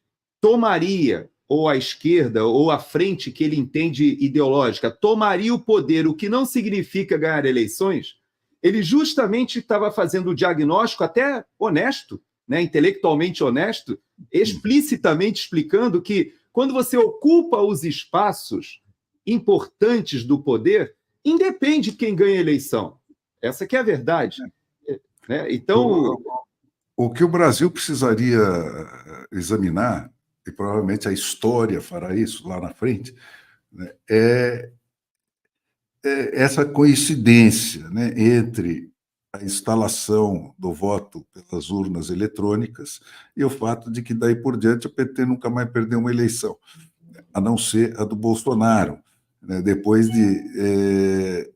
tomaria, ou a esquerda, ou a frente que ele entende ideológica, tomaria o poder, o que não significa ganhar eleições, ele justamente estava fazendo o diagnóstico até honesto, né, intelectualmente honesto, explicitamente explicando que quando você ocupa os espaços importantes do poder, independe de quem ganha a eleição. Essa que é a verdade. Né? Então, o que o Brasil precisaria examinar, e provavelmente a história fará isso lá na frente, né, é essa coincidência, né, entre a instalação do voto pelas urnas eletrônicas e o fato de que, daí por diante, o PT nunca mais perdeu uma eleição, a não ser a do Bolsonaro, né, depois de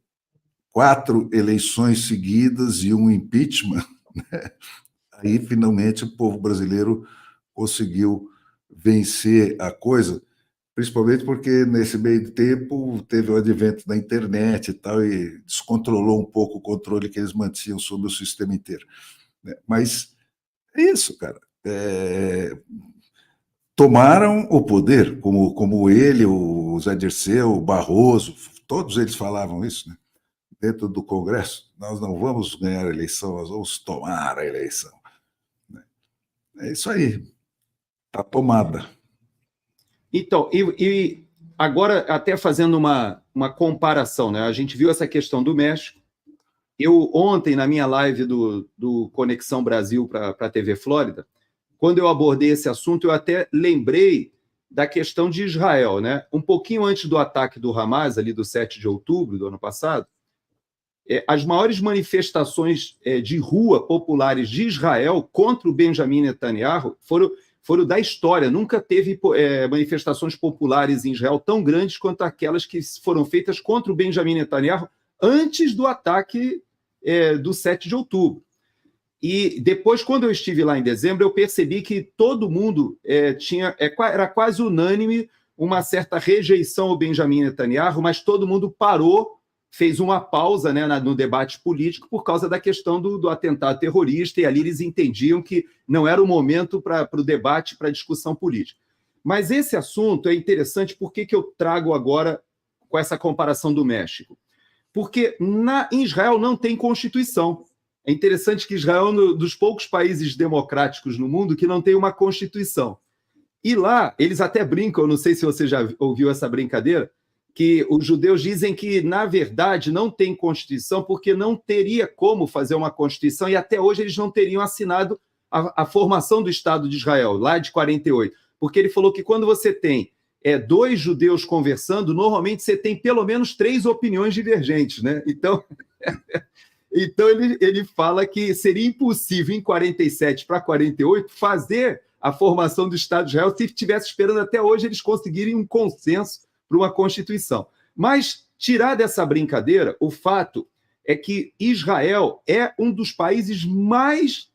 4 eleições seguidas e um impeachment, né, aí, finalmente, o povo brasileiro conseguiu vencer a coisa, principalmente porque, nesse meio tempo, teve o advento da internet e tal, e descontrolou um pouco o controle que eles mantinham sobre o sistema inteiro. Mas é isso, cara. Tomaram o poder, como ele, o Zé Dirceu, o Barroso, todos eles falavam isso, né? Dentro do Congresso, nós não vamos ganhar a eleição, nós vamos tomar a eleição. É isso aí, está tomada. Então, e agora, até fazendo uma comparação, né? A gente viu essa questão do México. Eu, ontem, na minha live do Conexão Brasil para a TV Flórida, quando eu abordei esse assunto, eu até lembrei da questão de Israel, né? Um pouquinho antes do ataque do Hamas, ali do 7 de outubro do ano passado, as maiores manifestações de rua populares de Israel contra o Benjamin Netanyahu foram da história. Nunca teve manifestações populares em Israel tão grandes quanto aquelas que foram feitas contra o Benjamin Netanyahu antes do ataque do 7 de outubro. E depois, quando eu estive lá em dezembro, eu percebi que todo mundo era quase unânime uma certa rejeição ao Benjamin Netanyahu, mas todo mundo parou, fez uma pausa, né, no debate político por causa da questão do atentado terrorista, e ali eles entendiam que não era o momento para o debate, para a discussão política. Mas esse assunto é interessante, por que eu trago agora com essa comparação do México? Porque em Israel não tem Constituição. É interessante que Israel é um dos poucos países democráticos no mundo que não tem uma Constituição. E lá, eles até brincam, não sei se você já ouviu essa brincadeira, que os judeus dizem que, na verdade, não tem Constituição porque não teria como fazer uma Constituição e até hoje eles não teriam assinado a formação do Estado de Israel, lá de 48. Porque ele falou que quando você tem dois judeus conversando, normalmente você tem pelo menos 3 opiniões divergentes, né? Então, ele fala que seria impossível, em 47 para 48, fazer a formação do Estado de Israel se estivesse esperando até hoje eles conseguirem um consenso para uma Constituição. Mas, tirar dessa brincadeira, o fato é que Israel é um dos países mais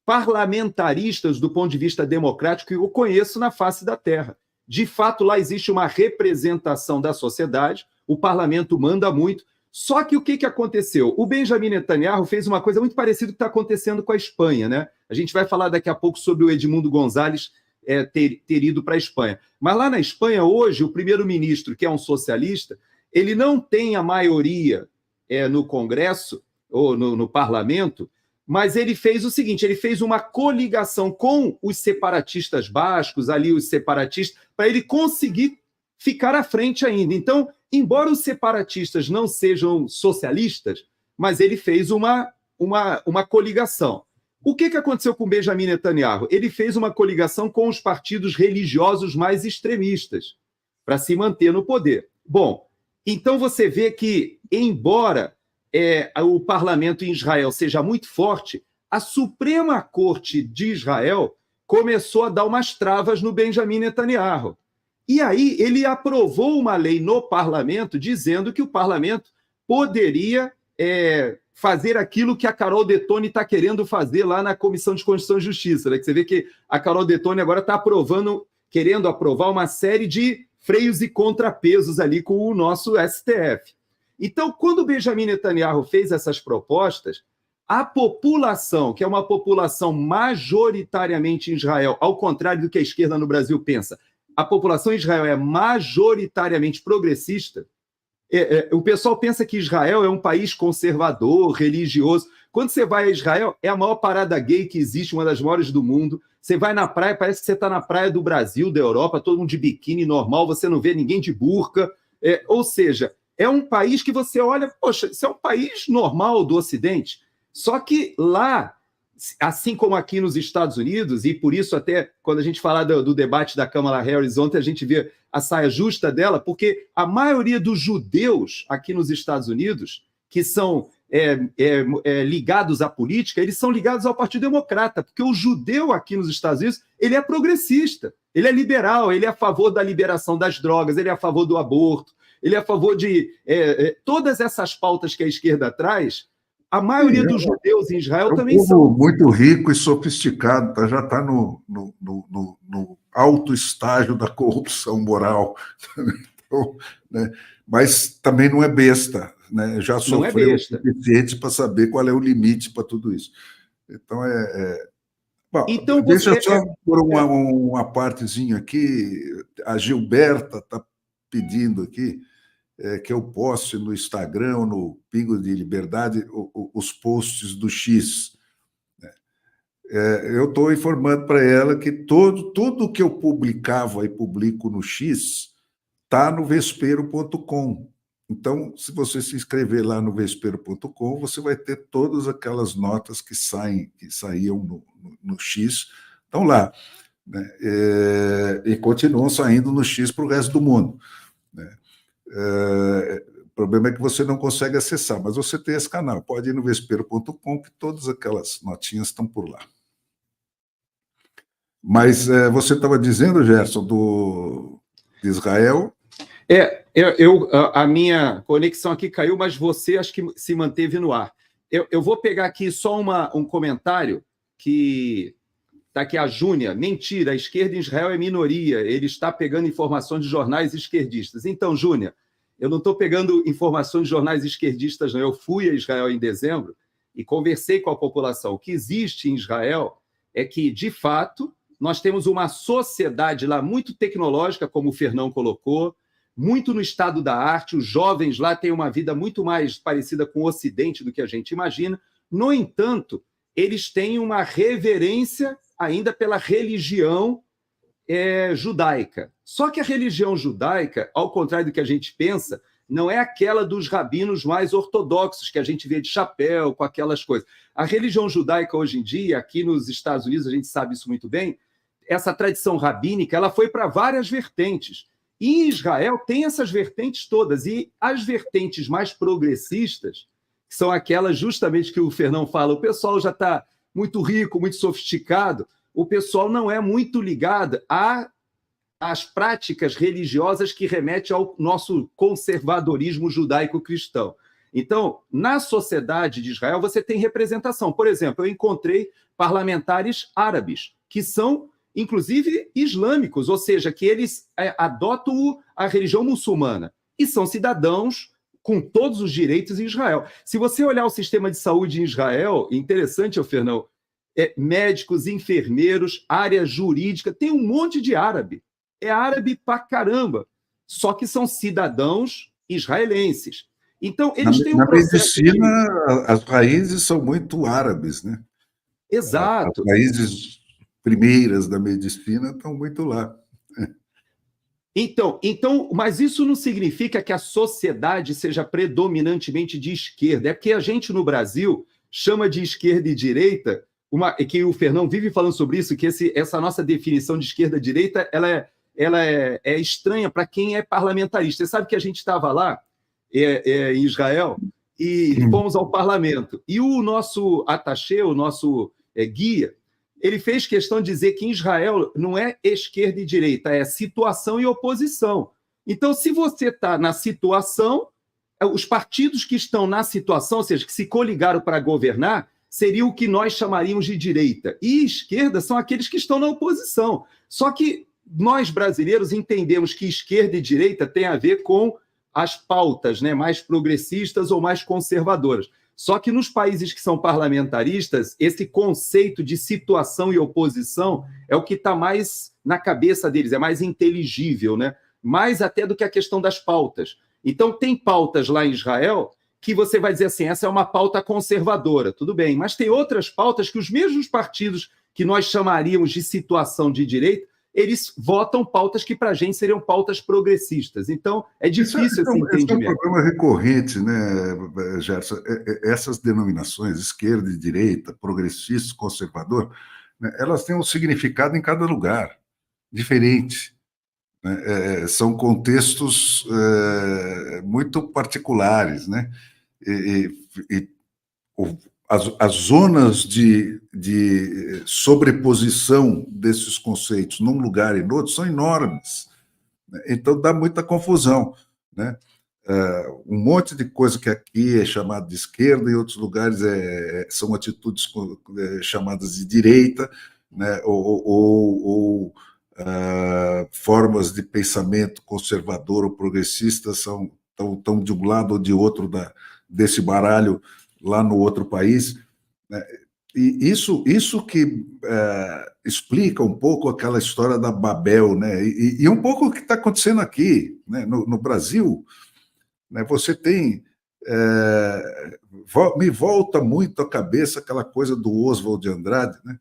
parlamentaristas do ponto de vista democrático que eu conheço na face da Terra. De fato, lá existe uma representação da sociedade, o parlamento manda muito. Só que o que aconteceu? O Benjamin Netanyahu fez uma coisa muito parecida com o que está acontecendo com a Espanha, né? A gente vai falar daqui a pouco sobre o Edmundo González ter ido para a Espanha. Mas lá na Espanha, hoje, o primeiro-ministro, que é um socialista, ele não tem a maioria no Congresso ou no parlamento, mas ele fez o seguinte, ele fez uma coligação com os separatistas bascos, ali os separatistas, para ele conseguir ficar à frente ainda. Então, embora os separatistas não sejam socialistas, mas ele fez uma coligação. O que aconteceu com Benjamin Netanyahu? Ele fez uma coligação com os partidos religiosos mais extremistas para se manter no poder. Bom, então você vê que, embora o parlamento em Israel seja muito forte, a Suprema Corte de Israel começou a dar umas travas no Benjamin Netanyahu. E aí ele aprovou uma lei no parlamento dizendo que o parlamento poderia fazer aquilo que a Carol Detone está querendo fazer lá na Comissão de Constituição e Justiça, né? Que você vê que a Carol Detone agora está querendo aprovar uma série de freios e contrapesos ali com o nosso STF. Então, quando o Benjamin Netanyahu fez essas propostas, a população, que é uma população majoritariamente em Israel, ao contrário do que a esquerda no Brasil pensa, a população em Israel é majoritariamente progressista. O pessoal pensa que Israel é um país conservador, religioso. Quando você vai a Israel, é a maior parada gay que existe, uma das maiores do mundo. Você vai na praia, parece que você está na praia do Brasil, da Europa, todo mundo de biquíni normal, você não vê ninguém de burca. Ou seja, é um país que você olha, poxa, isso é um país normal do Ocidente. Só que lá, assim como aqui nos Estados Unidos, e por isso até quando a gente fala do debate da Kamala Harris ontem, a gente vê a saia justa dela, porque a maioria dos judeus aqui nos Estados Unidos, que são ligados à política, eles são ligados ao Partido Democrata, porque o judeu aqui nos Estados Unidos, ele é progressista, ele é liberal, ele é a favor da liberação das drogas, ele é a favor do aborto, ele é a favor de todas essas pautas que a esquerda traz. A maioria dos judeus em Israel também são. Muito rico e sofisticado, já está no alto estágio da corrupção moral. Então, né? Mas também não é besta, né? Já sofreu o suficiente para saber qual é o limite para tudo isso. Então, Bom, então deixa eu só por uma partezinha aqui. A Gilberta está pedindo aqui que eu poste no Instagram ou no Pingo de Liberdade os posts do X. Eu estou informando para ela que tudo que eu publicava e publico no X está no vespero.com. Então, se você se inscrever lá no vespero.com, você vai ter todas aquelas notas que saíam no X, estão lá, né? E continuam saindo no X para o resto do mundo, né? O problema é que você não consegue acessar, mas você tem esse canal. Pode ir no vespero.com, que todas aquelas notinhas estão por lá. Mas você estava dizendo, Gerson, de Israel? A minha conexão aqui caiu, mas você acho que se manteve no ar. Eu vou pegar aqui só um comentário que está aqui a Júnia. Mentira, a esquerda em Israel é minoria. Ele está pegando informações de jornais esquerdistas. Então, Júnia, eu não estou pegando informações de jornais esquerdistas, não. Eu fui a Israel em dezembro e conversei com a população. O que existe em Israel é que, de fato, nós temos uma sociedade lá muito tecnológica, como o Fernão colocou, muito no estado da arte. Os jovens lá têm uma vida muito mais parecida com o Ocidente do que a gente imagina. No entanto, eles têm uma reverência ainda pela religião é judaica. Só que a religião judaica, ao contrário do que a gente pensa, não é aquela dos rabinos mais ortodoxos, que a gente vê de chapéu, com aquelas coisas. A religião judaica, hoje em dia, aqui nos Estados Unidos, a gente sabe isso muito bem, essa tradição rabínica ela foi para várias vertentes. E em Israel tem essas vertentes todas. E as vertentes mais progressistas, que são aquelas justamente que o Fernão fala, o pessoal já está muito rico, muito sofisticado, o pessoal não é muito ligado às práticas religiosas que remetem ao nosso conservadorismo judaico-cristão. Então, na sociedade de Israel, você tem representação. Por exemplo, eu encontrei parlamentares árabes, que são, inclusive, islâmicos, ou seja, que eles adotam a religião muçulmana e são cidadãos com todos os direitos em Israel. Se você olhar o sistema de saúde em Israel, interessante, Fernão, médicos, enfermeiros, área jurídica, tem um monte de árabe. É árabe pra caramba, só que são cidadãos israelenses. Então, eles têm um processo... Na medicina, as raízes são muito árabes, né? Exato. As raízes primeiras da medicina estão muito lá. Então, mas isso não significa que a sociedade seja predominantemente de esquerda. É porque a gente, no Brasil, chama de esquerda e direita, que o Fernão vive falando sobre isso, que essa nossa definição de esquerda e direita ela é estranha para quem é parlamentarista. Você sabe que a gente estava lá, em Israel, e fomos ao parlamento. E o nosso attaché, o nosso guia, ele fez questão de dizer que em Israel não é esquerda e direita, é situação e oposição. Então, se você está na situação, os partidos que estão na situação, ou seja, que se coligaram para governar, seria o que nós chamaríamos de direita. E esquerda são aqueles que estão na oposição. Só que nós, brasileiros, entendemos que esquerda e direita tem a ver com as pautas, né, mais progressistas ou mais conservadoras. Só que nos países que são parlamentaristas, esse conceito de situação e oposição é o que está mais na cabeça deles, é mais inteligível, né? Mais até do que a questão das pautas. Então, tem pautas lá em Israel que você vai dizer assim, essa é uma pauta conservadora, tudo bem, mas tem outras pautas que os mesmos partidos que nós chamaríamos de situação de direita, eles votam pautas que para a gente seriam pautas progressistas. Então, é difícil esse entendimento. Esse é um problema recorrente, né, Gerson? Essas denominações, esquerda e direita, progressista, conservador, né, elas têm um significado em cada lugar, diferente. Né? São contextos muito particulares, né? As zonas de sobreposição desses conceitos num lugar e no outro são enormes. Né? Então, dá muita confusão. Né? Um monte de coisa que aqui é chamada de esquerda, em outros lugares são atitudes chamadas de direita, né? ou formas de pensamento conservador ou progressista estão de um lado ou de outro desse baralho lá no outro país. Né? E isso que explica um pouco aquela história da Babel, né? E um pouco o que está acontecendo aqui, né? No Brasil, né? Você tem... me volta muito à cabeça aquela coisa do Oswald de Andrade, né?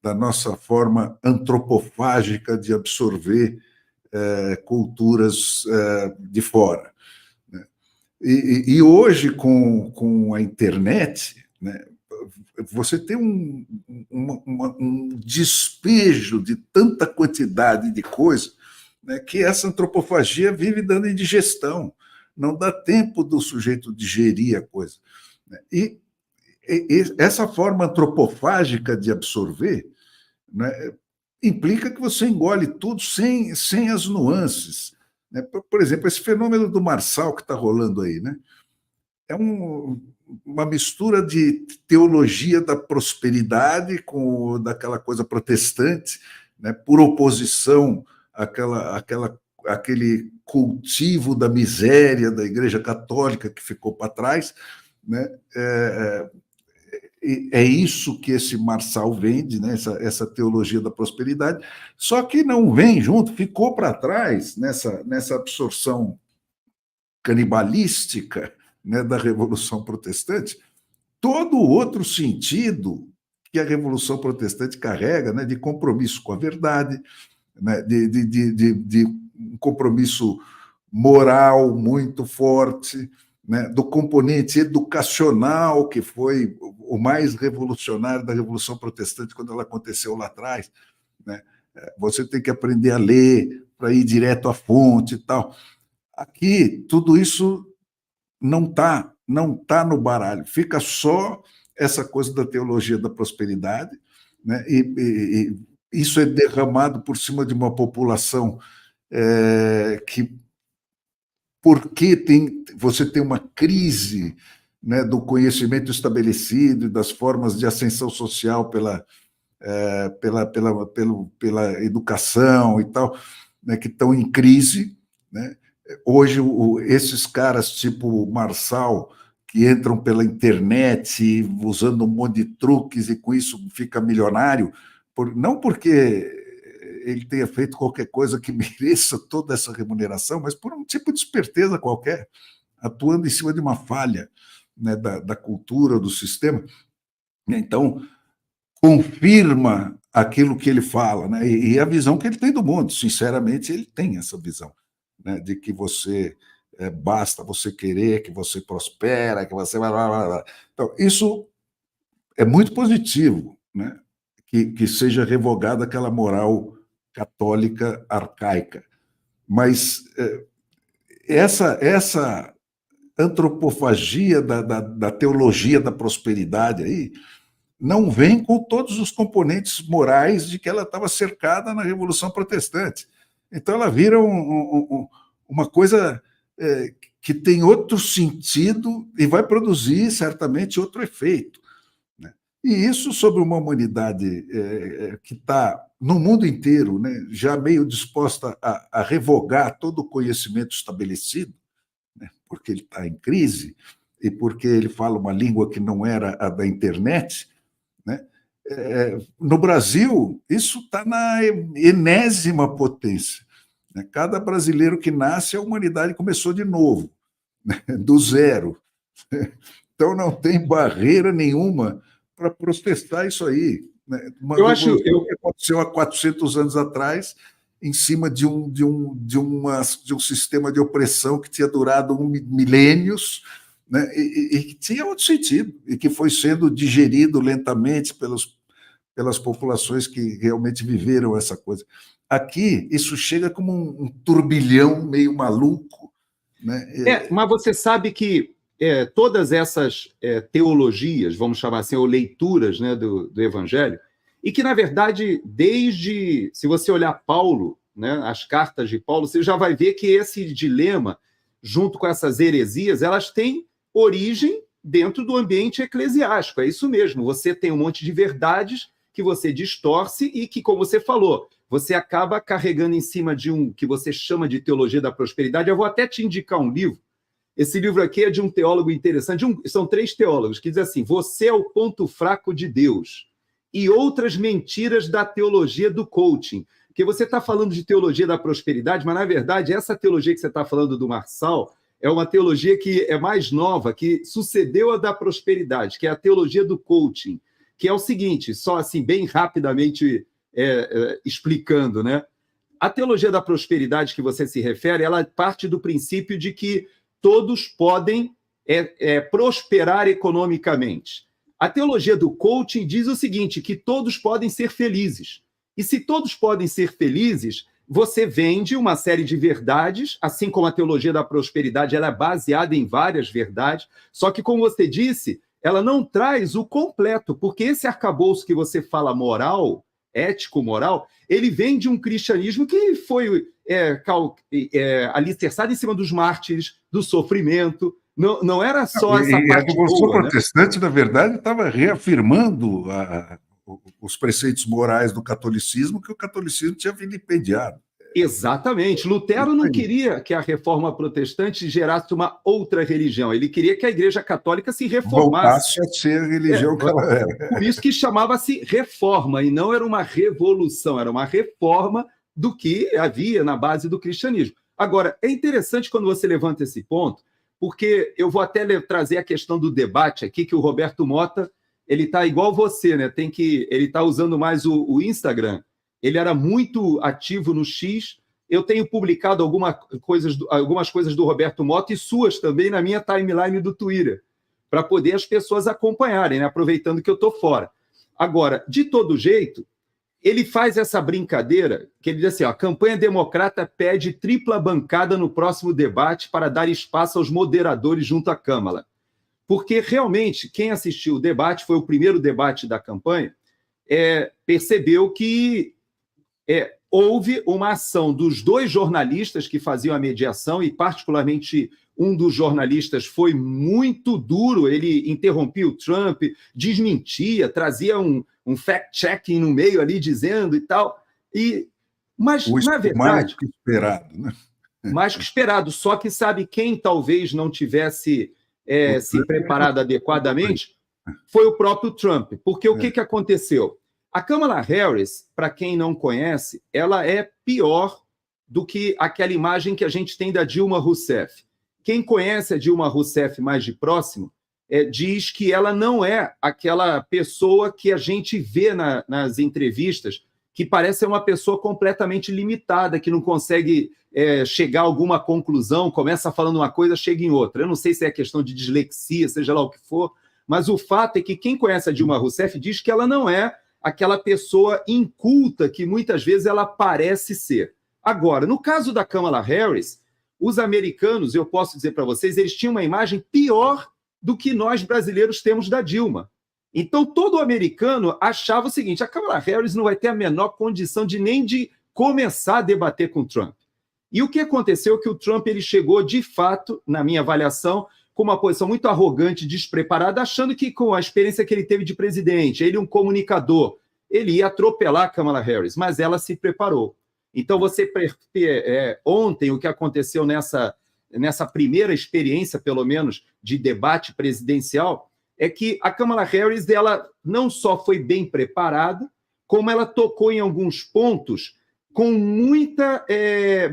Da nossa forma antropofágica de absorver culturas de fora. Né? E hoje, com a internet, né, você tem um despejo de tanta quantidade de coisa, né, que essa antropofagia vive dando indigestão. Não dá tempo do sujeito digerir a coisa. Né? E essa forma antropofágica de absorver, né, implica que você engole tudo sem as nuances. Né? Por exemplo, esse fenômeno do Marçal que está rolando aí, né? É uma mistura de teologia da prosperidade com daquela coisa protestante, né? Por oposição àquele cultivo da miséria da Igreja Católica que ficou para trás. Né? É isso que esse Marçal vende, né? essa teologia da prosperidade, só que não vem junto, ficou para trás nessa absorção canibalística, né, da Revolução Protestante, todo o outro sentido que a Revolução Protestante carrega, né, de compromisso com a verdade, né, de um compromisso moral muito forte, né, do componente educacional, que foi o mais revolucionário da Revolução Protestante quando ela aconteceu lá atrás, né? Você tem que aprender a ler para ir direto à fonte e tal. Aqui, tudo isso não tá no baralho, fica só essa coisa da teologia da prosperidade, né? E isso é derramado por cima de uma população que, porque você tem uma crise, né, do conhecimento estabelecido e das formas de ascensão social pela educação e tal, né, que estão em crise, né? Hoje, esses caras tipo Marçal, que entram pela internet usando um monte de truques e com isso fica milionário, não porque ele tenha feito qualquer coisa que mereça toda essa remuneração, mas por um tipo de esperteza qualquer, atuando em cima de uma falha, né, da cultura, do sistema. Então, confirma aquilo que ele fala, né? E a visão que ele tem do mundo. Sinceramente, ele tem essa visão, né, de que você basta você querer, que você prospera, que você... Então, isso é muito positivo, né? Que seja revogada aquela moral católica arcaica. Mas essa antropofagia da teologia da prosperidade aí não vem com todos os componentes morais de que ela estava cercada na Revolução Protestante. Então, ela vira uma coisa que tem outro sentido e vai produzir, certamente, outro efeito, né? E isso sobre uma humanidade que está no mundo inteiro, né, já meio disposta a revogar todo o conhecimento estabelecido, né, porque ele está em crise e porque ele fala uma língua que não era a da internet, né? No Brasil, isso está na enésima potência, né? Cada brasileiro que nasce, a humanidade começou de novo, né, do zero. Então, não tem barreira nenhuma para protestar isso aí, né? Uma revolução que aconteceu há 400 anos atrás, em cima de um sistema de opressão que tinha durado milênios, né? E que tinha outro sentido, e que foi sendo digerido lentamente pelas populações que realmente viveram essa coisa. Aqui, isso chega como um turbilhão meio maluco, né? Mas você sabe que todas essas teologias, vamos chamar assim, ou leituras, né, do Evangelho, e que, na verdade, se você olhar Paulo, né, as cartas de Paulo, você já vai ver que esse dilema, junto com essas heresias, elas têm origem dentro do ambiente eclesiástico. É isso mesmo, você tem um monte de verdades que você distorce e que, como você falou, você acaba carregando em cima de um que você chama de teologia da prosperidade. Eu vou até te indicar um livro. Esse livro aqui é de um teólogo interessante, são 3 teólogos, que diz assim: você é o ponto fraco de Deus e outras mentiras da teologia do coaching. Porque você está falando de teologia da prosperidade, mas, na verdade, essa teologia que você está falando do Marçal é uma teologia que é mais nova, que sucedeu a da prosperidade, que é a teologia do coaching, que é o seguinte, só assim, bem rapidamente explicando, né? A teologia da prosperidade que você se refere, ela parte do princípio de que todos podem prosperar economicamente. A teologia do coaching diz o seguinte, que todos podem ser felizes. E se todos podem ser felizes, você vende uma série de verdades, assim como a teologia da prosperidade, ela é baseada em várias verdades, só que, como você disse, ela não traz o completo, porque esse arcabouço que você fala moral, ético-moral, ele vem de um cristianismo que foi alicerçado em cima dos mártires, do sofrimento. Não era só essa parte boa. A Revolução Protestante, na verdade, estava reafirmando os preceitos morais do catolicismo que o catolicismo tinha vilipendiado. Exatamente. Lutero não queria que a reforma protestante gerasse uma outra religião. Ele queria que a Igreja Católica se reformasse. Voltasse a ser a religião que ela era. Por isso que chamava-se reforma, e não era uma revolução, era uma reforma do que havia na base do cristianismo. Agora, é interessante quando você levanta esse ponto, porque eu vou até trazer a questão do debate aqui, que o Roberto Mota, ele está igual você, né? Ele está usando mais o Instagram. ele era muito ativo no X. Eu tenho publicado algumas coisas do Roberto Mota e suas também na minha timeline do Twitter, para poder as pessoas acompanharem, né? Aproveitando que eu estou fora. Agora, de todo jeito, ele faz essa brincadeira, que ele diz assim, ó, a campanha democrata pede tripla bancada no próximo debate para dar espaço aos moderadores junto à Câmara. Porque, realmente, quem assistiu o debate, foi o primeiro debate da campanha, percebeu que houve uma ação dos dois jornalistas que faziam a mediação, e particularmente um dos jornalistas foi muito duro, ele interrompia o Trump, desmentia, trazia um fact-checking no meio ali, dizendo e tal. Mas, na verdade... Mais que esperado, né? Mais que esperado, só que sabe quem talvez não tivesse se preparado adequadamente? Foi o próprio Trump. Porque o que aconteceu? A Kamala Harris, para quem não conhece, ela é pior do que aquela imagem que a gente tem da Dilma Rousseff. Quem conhece a Dilma Rousseff mais de próximo diz que ela não é aquela pessoa que a gente vê nas entrevistas, que parece ser uma pessoa completamente limitada, que não consegue chegar a alguma conclusão, começa falando uma coisa, chega em outra. Eu não sei se é questão de dislexia, seja lá o que for, mas o fato é que quem conhece a Dilma Rousseff diz que ela não é aquela pessoa inculta que muitas vezes ela parece ser. Agora, no caso da Kamala Harris, os americanos, eu posso dizer para vocês, eles tinham uma imagem pior do que nós brasileiros temos da Dilma. Então, todo americano achava o seguinte, a Kamala Harris não vai ter a menor condição nem de começar a debater com o Trump. E o que aconteceu é que o Trump ele chegou, de fato, na minha avaliação, com uma posição muito arrogante, despreparada, achando que com a experiência que ele teve de presidente, ele um comunicador, ele ia atropelar a Kamala Harris, mas ela se preparou. Então, ontem, o que aconteceu nessa primeira experiência, pelo menos, de debate presidencial, é que a Kamala Harris ela não só foi bem preparada, como ela tocou em alguns pontos com muita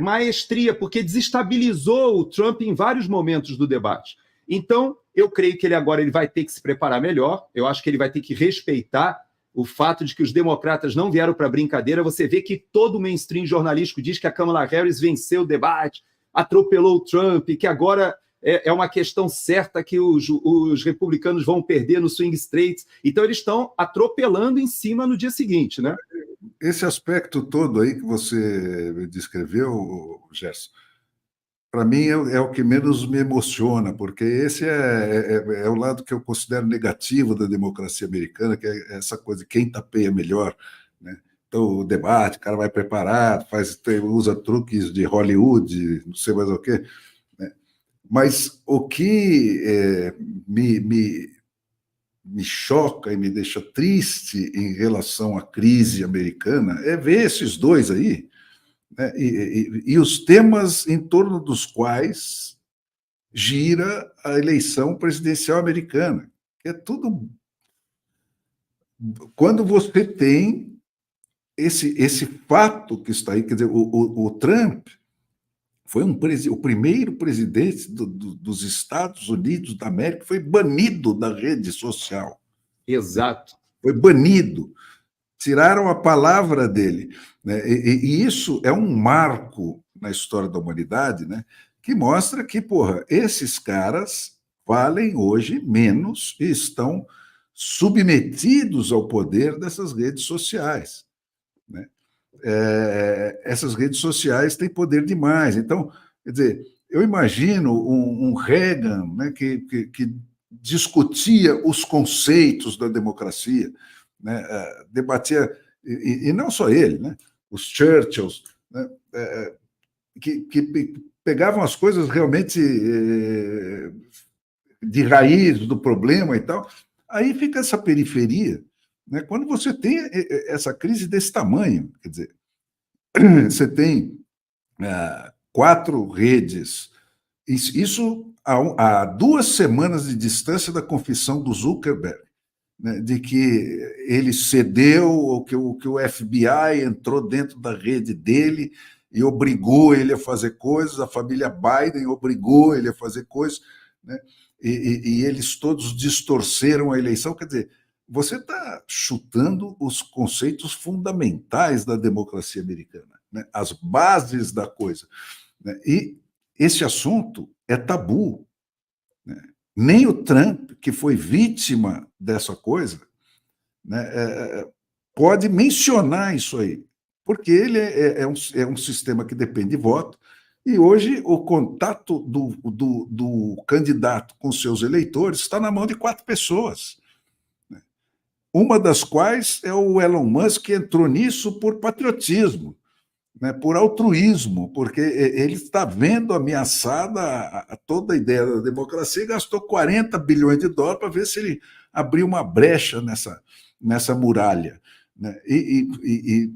maestria, porque desestabilizou o Trump em vários momentos do debate. Então, eu creio que ele agora vai ter que se preparar melhor, eu acho que ele vai ter que respeitar o fato de que os democratas não vieram para brincadeira. Você vê que todo o mainstream jornalístico diz que a Kamala Harris venceu o debate, atropelou o Trump, que agora é uma questão certa que os republicanos vão perder no swing states. Então, eles estão atropelando em cima no dia seguinte, né? Esse aspecto todo aí que você descreveu, Gerson, para mim é o que menos me emociona, porque esse é o lado que eu considero negativo da democracia americana, que é essa coisa de quem tapeia melhor, né? Então, o debate, o cara vai preparado, usa truques de Hollywood, não sei mais o quê, né? Mas o que me choca e me deixa triste em relação à crise americana é ver esses dois aí, né? E os temas em torno dos quais gira a eleição presidencial americana. É tudo... Quando você tem esse fato que está aí, quer dizer, o Trump foi o primeiro presidente dos Estados Unidos da América que foi banido da rede social. Exato. Foi banido. Tiraram a palavra dele, né? E isso é um marco na história da humanidade, né? Que mostra que, esses caras valem hoje menos e estão submetidos ao poder dessas redes sociais, né? Essas redes sociais têm poder demais. Então, quer dizer, eu imagino um Reagan, né, que discutia os conceitos da democracia, né, debatia, e não só ele, né, os Churchills, né, que pegavam as coisas realmente de raiz do problema e tal. Aí fica essa periferia, né? Quando você tem essa crise desse tamanho, quer dizer, você tem 4 redes, isso há 2 semanas de distância da confissão do Zuckerberg, né, de que ele cedeu, ou que o FBI entrou dentro da rede dele e obrigou ele a fazer coisas, a família Biden obrigou ele a fazer coisas, né, e eles todos distorceram a eleição. Quer dizer, você está chutando os conceitos fundamentais da democracia americana, né? As bases da coisa, né? E esse assunto é tabu, né? Nem o Trump, que foi vítima dessa coisa, né, pode mencionar isso aí, porque ele é um sistema que depende de voto, e hoje o contato do candidato com seus eleitores está na mão de 4 pessoas, né? Uma das quais é o Elon Musk, que entrou nisso por patriotismo, né, por altruísmo, porque ele está vendo ameaçada toda a ideia da democracia e gastou 40 bilhões de dólares para ver se ele abriu uma brecha nessa muralha, né, e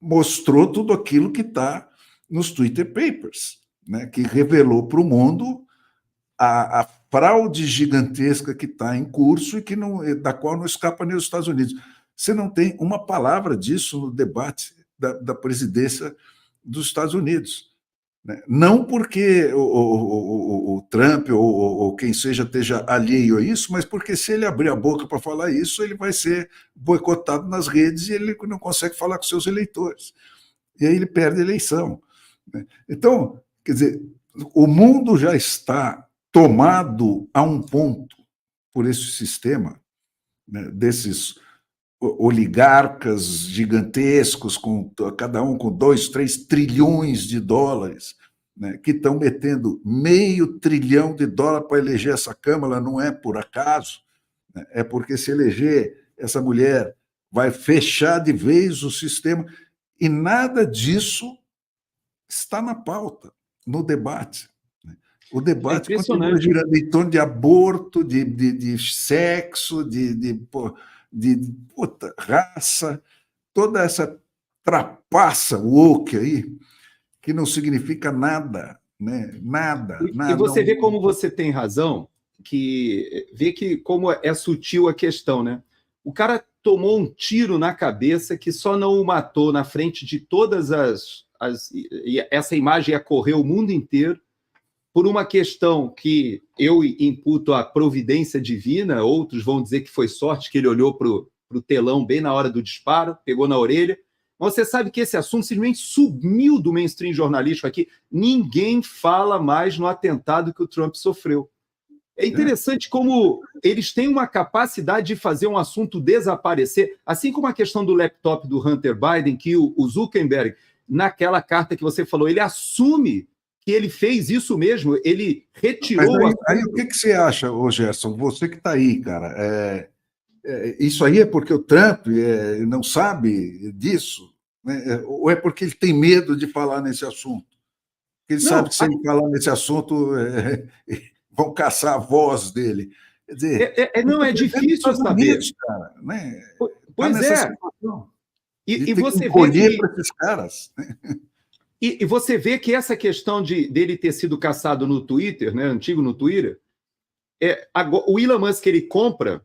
mostrou tudo aquilo que está nos Twitter Papers, né, que revelou para o mundo a fraude gigantesca que está em curso e que da qual não escapa nem os Estados Unidos. Você não tem uma palavra disso no debate da presidência dos Estados Unidos, né? Não porque o Trump ou quem seja esteja alheio a isso, mas porque se ele abrir a boca para falar isso, ele vai ser boicotado nas redes e ele não consegue falar com seus eleitores. E aí ele perde a eleição, né? Então, quer dizer, o mundo já está tomado a um ponto por esse sistema, né, desses oligarcas gigantescos, cada um com 2, 3 trilhões de dólares, né, que estão metendo $500 bilhão para eleger essa Câmara, não é por acaso, né, é porque se eleger essa mulher vai fechar de vez o sistema, e nada disso está na pauta, no debate. O debate continua girando em torno de aborto, de sexo, de raça, toda essa trapaça woke aí, que não significa nada, né? Nada. E você vê como você tem razão, vê que como é sutil a questão, né? O cara tomou um tiro na cabeça que só não o matou na frente de todas e essa imagem ia correr o mundo inteiro, por uma questão que eu imputo à providência divina, outros vão dizer que foi sorte, que ele olhou para o telão bem na hora do disparo, pegou na orelha. Mas você sabe que esse assunto simplesmente sumiu do mainstream jornalístico aqui. Ninguém fala mais no atentado que o Trump sofreu. É interessante como eles têm uma capacidade de fazer um assunto desaparecer, assim como a questão do laptop do Hunter Biden, que o Zuckerberg, naquela carta que você falou, ele assume que ele fez isso mesmo, ele retirou... Mas aí o que você acha, Gerson? Você que está aí, cara, isso aí é porque o Trump não sabe disso? Né? Ou é porque ele tem medo de falar nesse assunto? Ele sabe que se ele falar nesse assunto, vão caçar a voz dele. Quer dizer, não é difícil saber. Unidos, cara, né? Pois tá é. E você vê que... para esses caras, né? E você vê que essa questão dele ter sido caçado no Twitter, né, antigo no Twitter, o Elon Musk ele compra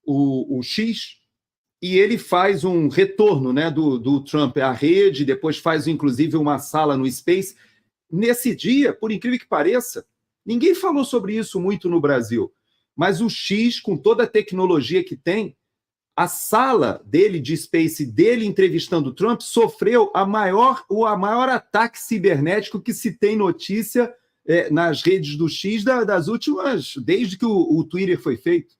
o X e ele faz um retorno, né, do Trump à rede, depois faz inclusive uma sala no Space. Nesse dia, por incrível que pareça, ninguém falou sobre isso muito no Brasil, mas o X, com toda a tecnologia que tem, a sala dele de Space, dele entrevistando o Trump, sofreu o maior ataque cibernético que se tem notícia nas redes do X das últimas, desde que o Twitter foi feito.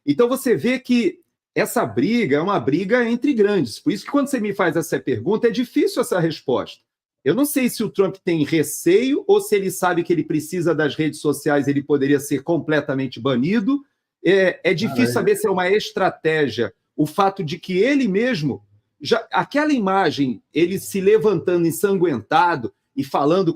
Então você vê que essa briga é uma briga entre grandes. Por isso que quando você me faz essa pergunta, é difícil essa resposta. Eu não sei se o Trump tem receio ou se ele sabe que ele precisa das redes sociais, ele poderia ser completamente banido. É difícil saber se é uma estratégia o fato de que ele mesmo, aquela imagem, ele se levantando ensanguentado e falando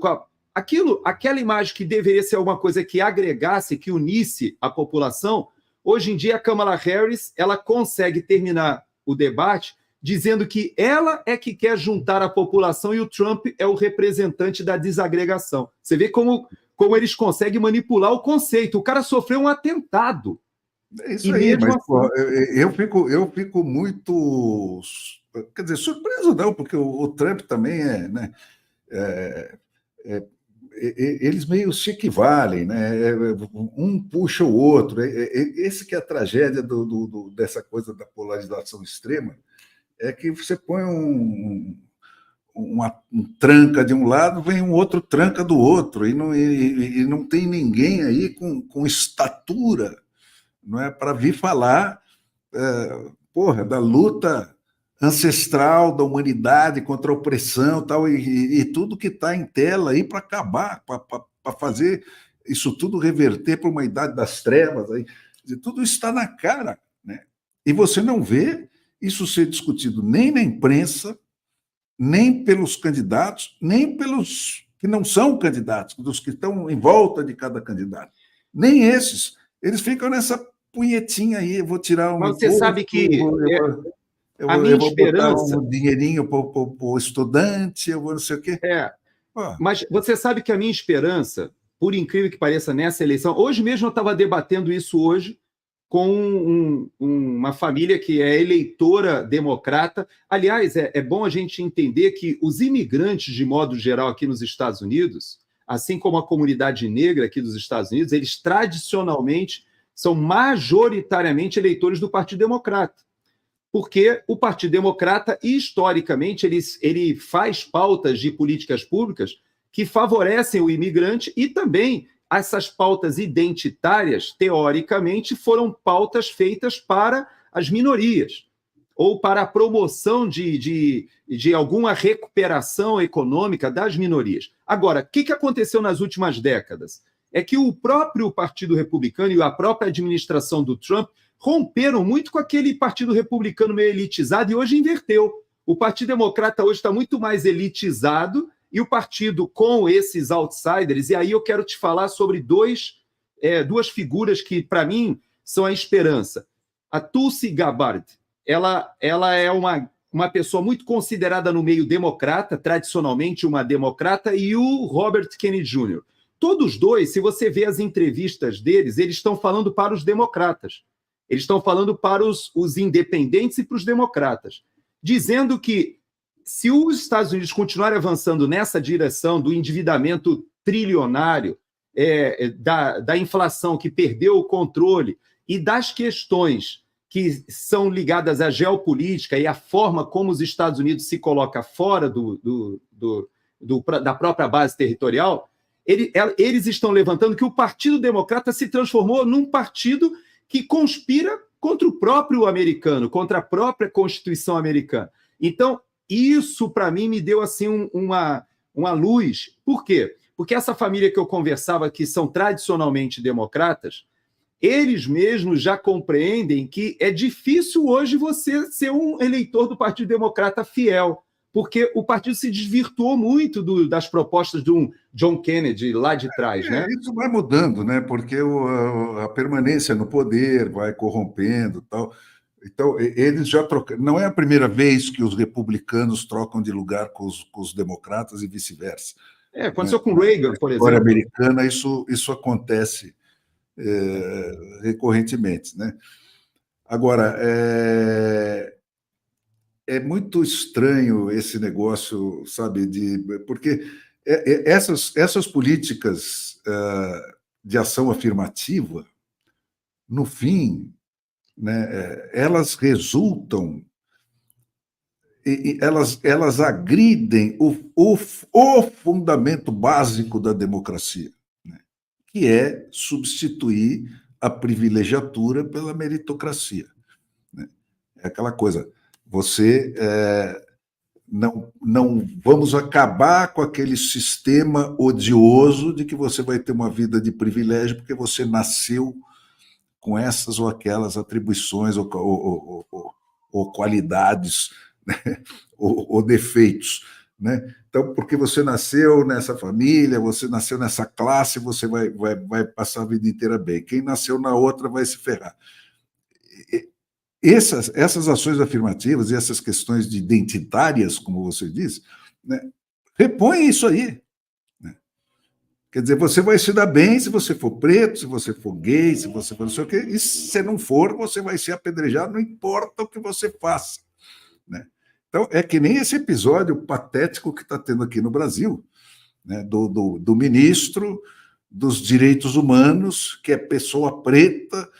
aquela imagem que deveria ser uma coisa que agregasse, que unisse a população, hoje em dia a Kamala Harris ela consegue terminar o debate dizendo que ela é que quer juntar a população e o Trump é o representante da desagregação. Você vê como eles conseguem manipular o conceito. O cara sofreu um atentado. É isso aí, mas eu fico muito, quer dizer, surpreso não, porque o Trump também né, eles meio se equivalem, né? Um puxa o outro. Esse que é a tragédia dessa coisa da polarização extrema, é que você põe um tranca de um lado, vem um outro tranca do outro, e não tem ninguém aí com estatura, não é, para vir falar da luta ancestral da humanidade contra a opressão tal, e tudo que está em tela aí para acabar, para fazer isso tudo reverter para uma idade das trevas. Aí. Tudo está na cara. Né? E você não vê isso ser discutido nem na imprensa, nem pelos candidatos, nem pelos que não são candidatos, dos que estão em volta de cada candidato. Nem esses. Eles ficam nessa punhetinha aí, eu vou tirar um Mas você sabe que a minha esperança... botar um dinheirinho para o estudante, eu vou não sei o quê. Mas você sabe que a minha esperança, por incrível que pareça, nessa eleição... Hoje mesmo eu estava debatendo isso hoje com uma família que é eleitora democrata. Aliás, é bom a gente entender que os imigrantes, de modo geral, aqui nos Estados Unidos, assim como a comunidade negra aqui dos Estados Unidos, eles tradicionalmente são majoritariamente eleitores do Partido Democrata. Porque o Partido Democrata, historicamente, ele faz pautas de políticas públicas que favorecem o imigrante e também essas pautas identitárias, teoricamente, foram pautas feitas para as minorias ou para a promoção de alguma recuperação econômica das minorias. Agora, o que aconteceu nas últimas décadas? É que o próprio Partido Republicano e a própria administração do Trump romperam muito com aquele Partido Republicano meio elitizado e hoje inverteu. O Partido Democrata hoje está muito mais elitizado e o partido com esses outsiders, e aí eu quero te falar sobre duas figuras que, para mim, são a esperança. A Tulsi Gabbard, ela é uma pessoa muito considerada no meio democrata, tradicionalmente uma democrata, e o Robert Kennedy Jr. Todos dois, se você vê as entrevistas deles, eles estão falando para os democratas. Eles estão falando para os independentes e para os democratas, dizendo que se os Estados Unidos continuarem avançando nessa direção do endividamento trilionário, da inflação que perdeu o controle e das questões que são ligadas à geopolítica e à forma como os Estados Unidos se coloca fora da própria base territorial, eles estão levantando que o Partido Democrata se transformou num partido que conspira contra o próprio americano, contra a própria Constituição americana. Então, isso, para mim, me deu assim uma luz. Por quê? Porque essa família que eu conversava, que são tradicionalmente democratas, eles mesmos já compreendem que é difícil hoje você ser um eleitor do Partido Democrata fiel, porque o partido se desvirtuou muito das propostas de um John Kennedy lá de trás. Né? Isso vai mudando, né? Porque a permanência no poder vai corrompendo e tal. Então, eles já trocam. Não é a primeira vez que os republicanos trocam de lugar com os democratas e vice-versa. Aconteceu com Reagan, por exemplo. Na história americana, isso acontece recorrentemente. Né? Agora, é muito estranho esse negócio, sabe, porque essas políticas de ação afirmativa, no fim, né, elas resultam, elas agridem o fundamento básico da democracia, né, que é substituir a privilegiatura pela meritocracia. Né? É aquela coisa, você não vamos acabar com aquele sistema odioso de que você vai ter uma vida de privilégio porque você nasceu com essas ou aquelas atribuições ou qualidades, né? ou defeitos. Né? Então, porque você nasceu nessa família, você nasceu nessa classe, você vai passar a vida inteira bem. Quem nasceu na outra vai se ferrar. Essas ações afirmativas e essas questões de identitárias, como você disse, né, repõem isso aí. Quer dizer, você vai se dar bem se você for preto, se você for gay, se você for não sei o quê, e se você não for, você vai ser apedrejado, não importa o que você faça. Né? Então, é que nem esse episódio patético que está tendo aqui no Brasil, né, do ministro dos Direitos Humanos, que é pessoa preta,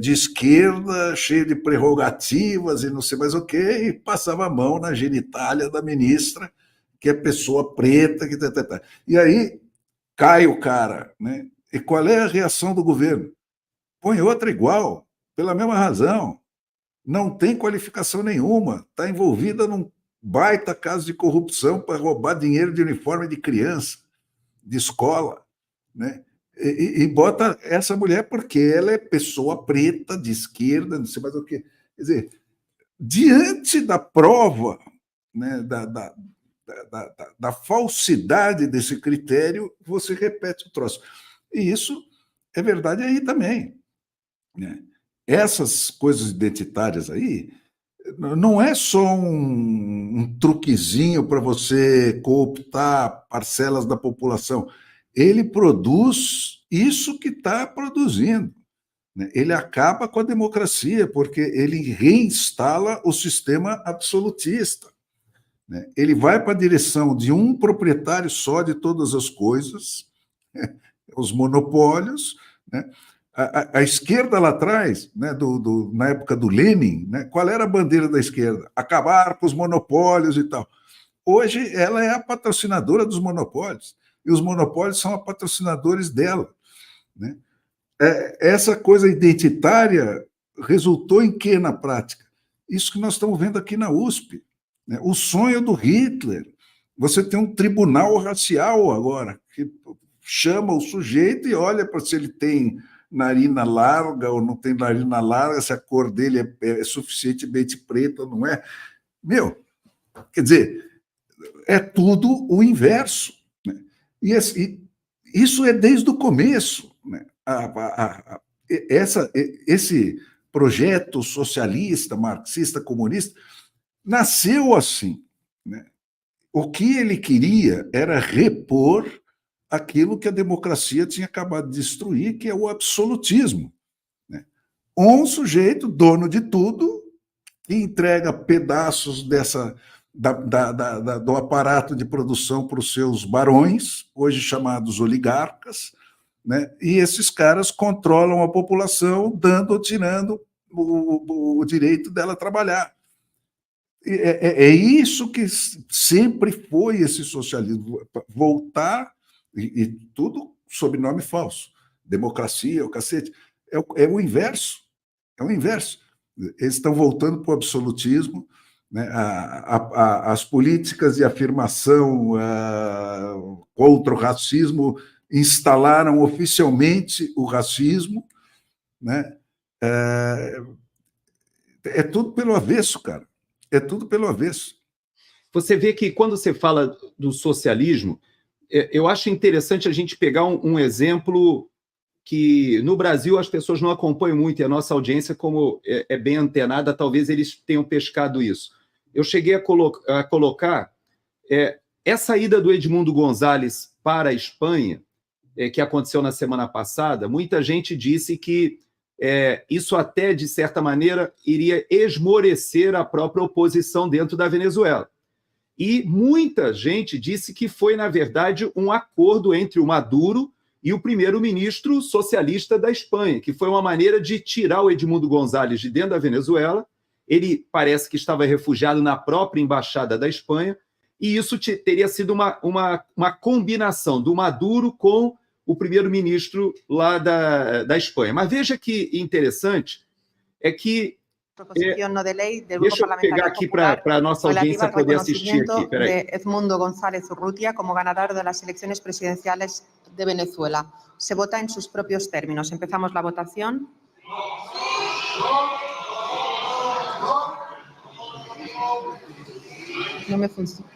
de esquerda, cheio de prerrogativas e não sei mais o quê, e passava a mão na genitália da ministra, que é pessoa preta. E aí cai o cara. Né? E qual é a reação do governo? Põe outra igual, pela mesma razão. Não tem qualificação nenhuma, está envolvida num baita caso de corrupção para roubar dinheiro de uniforme de criança, de escola, né? E bota essa mulher porque ela é pessoa preta, de esquerda, não sei mais o quê. Quer dizer, diante da prova, né, da falsidade desse critério, você repete o troço. E isso é verdade aí também. Né? Essas coisas identitárias aí não é só um truquezinho para você cooptar parcelas da população. Ele produz isso que está produzindo. Né? Ele acaba com a democracia, porque ele reinstala o sistema absolutista. Né? Ele vai para a direção de um proprietário só de todas as coisas, os monopólios. Né? A esquerda lá atrás, né, na época do Lenin, né, qual era a bandeira da esquerda? Acabar com os monopólios e tal. Hoje ela é a patrocinadora dos monopólios, e os monopólios são patrocinadores dela. Né? Essa coisa identitária resultou em quê na prática? Isso que nós estamos vendo aqui na USP. Né? O sonho do Hitler. Você tem um tribunal racial agora, que chama o sujeito e olha para se ele tem narina larga ou não tem narina larga, se a cor dele é suficientemente preta ou não é. Meu, quer dizer, é tudo o inverso. Né? E isso é desde o começo. Né? Esse projeto socialista, marxista, comunista, nasceu assim. Né? O que ele queria era repor aquilo que a democracia tinha acabado de destruir, que é o absolutismo. Né? Um sujeito, dono de tudo, que entrega pedaços do aparato de produção para os seus barões, hoje chamados oligarcas, né? E esses caras controlam a população, dando ou tirando o direito dela trabalhar. É isso que sempre foi esse socialismo, voltar, e tudo sob nome falso, democracia, o cacete, é o inverso, é o inverso. Eles estão voltando para o absolutismo, né? As políticas de afirmação contra o racismo instalaram oficialmente o racismo, né? É tudo pelo avesso, cara. É tudo pelo avesso. Você vê que quando você fala do socialismo, eu acho interessante a gente pegar um exemplo que no Brasil as pessoas não acompanham muito, e a nossa audiência, como é bem antenada, talvez eles tenham pescado isso. Eu cheguei a colocar essa ida do Edmundo Gonzalez para a Espanha, que aconteceu na semana passada. Muita gente disse que isso até, de certa maneira, iria esmorecer a própria oposição dentro da Venezuela. E muita gente disse que foi, na verdade, um acordo entre o Maduro e o primeiro-ministro socialista da Espanha, que foi uma maneira de tirar o Edmundo Gonzalez de dentro da Venezuela. Ele parece que estava refugiado na própria embaixada da Espanha, e isso teria sido uma combinação do Maduro com o primeiro-ministro lá da Espanha. Mas veja que interessante é que deixa eu pegar aqui para a nossa audiência poder assistir aqui. De Edmundo González Urrutia como ganador de las elecciones presidenciales de Venezuela. Se vota en sus propios términos. Empezamos la votación. No me funciona.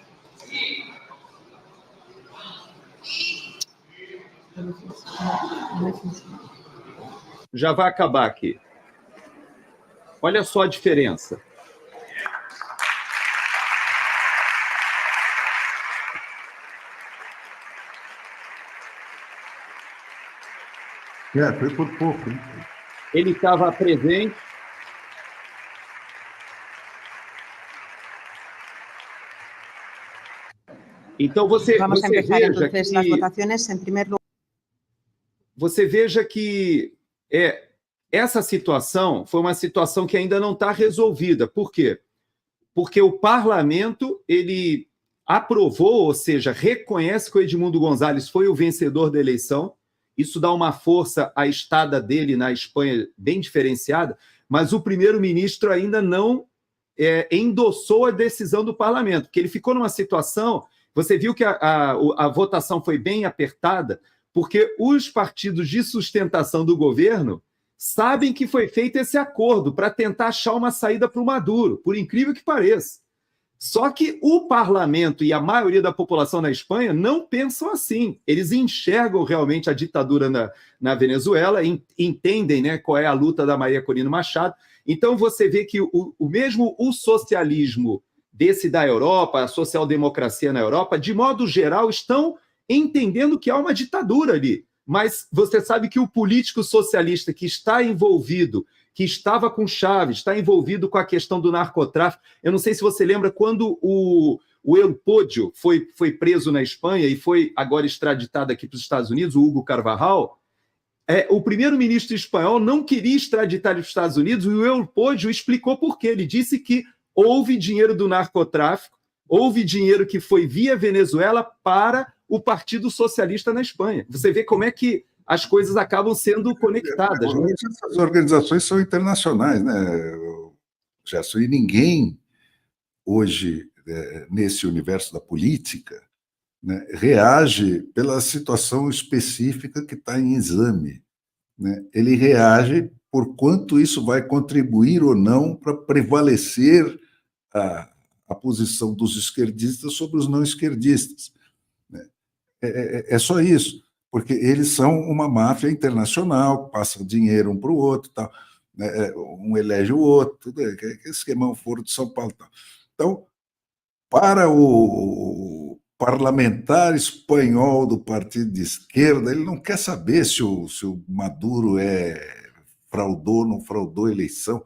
No me funciona. Já vai acabar aqui. Olha só a diferença. Foi por pouco. Hein? Ele estava presente. Então, você Vamos a empezar veja entonces que, las votaciones. En primer lugar, você veja que essa situação foi uma situação que ainda não está resolvida. Por quê? Porque o parlamento ele aprovou, ou seja, reconhece que o Edmundo González foi o vencedor da eleição. Isso dá uma força à estada dele na Espanha bem diferenciada, mas o primeiro-ministro ainda não endossou a decisão do parlamento, porque ele ficou numa situação. Você viu que a votação foi bem apertada, porque os partidos de sustentação do governo sabem que foi feito esse acordo para tentar achar uma saída para o Maduro, por incrível que pareça. Só que o parlamento e a maioria da população na Espanha não pensam assim. Eles enxergam realmente a ditadura na Venezuela, entendem, né, qual é a luta da Maria Corina Machado. Então você vê que mesmo o socialismo desse da Europa, a social-democracia na Europa, de modo geral, estão entendendo que há uma ditadura ali. Mas você sabe que o político socialista que está envolvido, que estava com Chávez, está envolvido com a questão do narcotráfico. Eu não sei se você lembra quando o El Podio foi preso na Espanha e foi agora extraditado aqui para os Estados Unidos, o Hugo Carvajal. O primeiro-ministro espanhol não queria extraditar para os Estados Unidos, e o El Podio explicou por quê. Ele disse que houve dinheiro do narcotráfico, houve dinheiro que foi via Venezuela para o Partido Socialista na Espanha. Você vê como é que as coisas acabam sendo conectadas. Né? Essas organizações são internacionais, né, Gerson? E ninguém, hoje, nesse universo da política, né, reage pela situação específica que está em exame. Né? Ele reage por quanto isso vai contribuir ou não para prevalecer a posição dos esquerdistas sobre os não esquerdistas. Né? É só isso. Porque eles são uma máfia internacional, passa dinheiro um para o outro, tal, né? Um elege o outro, que esquemão Foro de São Paulo. Tal. Então, para o parlamentar espanhol do partido de esquerda, ele não quer saber se o Maduro fraudou ou não fraudou a eleição.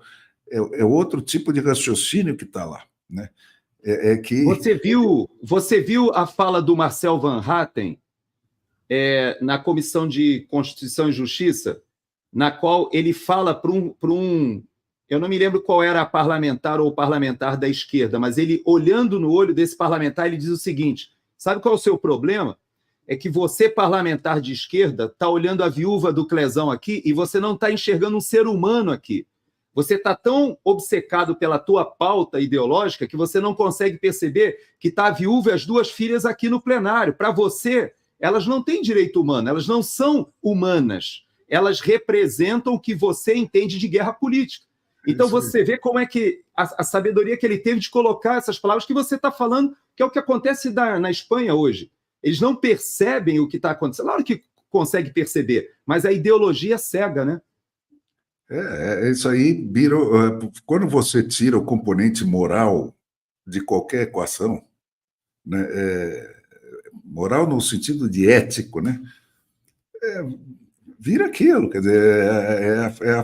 É outro tipo de raciocínio que está lá. Né? Que... Você viu a fala do Marcel Van Hatten, na Comissão de Constituição e Justiça, na qual ele fala para um... Eu não me lembro qual era a parlamentar ou o parlamentar da esquerda, mas ele, olhando no olho desse parlamentar, ele diz o seguinte: sabe qual é o seu problema? É que você, parlamentar de esquerda, está olhando a viúva do Clezão aqui e você não está enxergando um ser humano aqui. Você está tão obcecado pela tua pauta ideológica que você não consegue perceber que está a viúva e as duas filhas aqui no plenário. Para você, elas não têm direito humano, elas não são humanas. Elas representam o que você entende de guerra política. Então você vê como é que a sabedoria que ele teve de colocar essas palavras que você está falando, que é o que acontece na Espanha hoje. Eles não percebem o que está acontecendo. Claro que consegue perceber, mas a ideologia é cega, né? Isso aí virou... Quando você tira o componente moral de qualquer equação, né, moral no sentido de ético, né, vira aquilo. Quer dizer,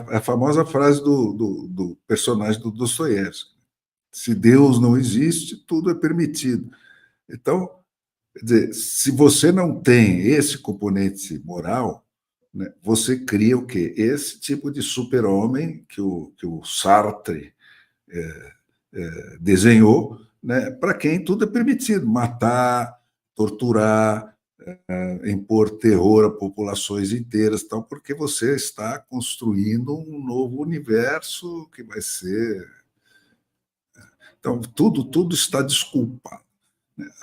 a famosa frase do personagem do Dostoiévski: se Deus não existe, tudo é permitido. Então, quer dizer, se você não tem esse componente moral, né, você cria o quê? Esse tipo de super-homem que o Sartre desenhou, né, para quem tudo é permitido: matar, torturar, impor terror a populações inteiras, tal, porque você está construindo um novo universo que vai ser... Então, tudo está desculpado.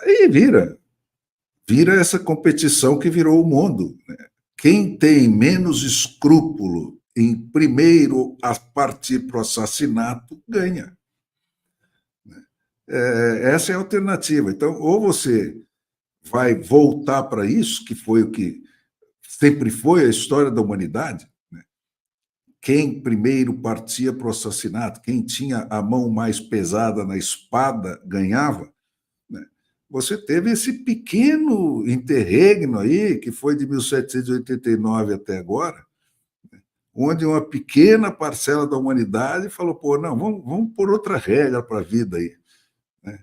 Aí vira essa competição que virou o mundo. Né? Quem tem menos escrúpulo em primeiro a partir para o assassinato ganha. Essa é a alternativa. Então, ou você vai voltar para isso, que foi o que sempre foi a história da humanidade, né? Quem primeiro partia para o assassinato, quem tinha a mão mais pesada na espada, ganhava. Né? Você teve esse pequeno interregno aí, que foi de 1789 até agora, onde uma pequena parcela da humanidade falou: pô, não, vamos por outra regra para a vida aí, né?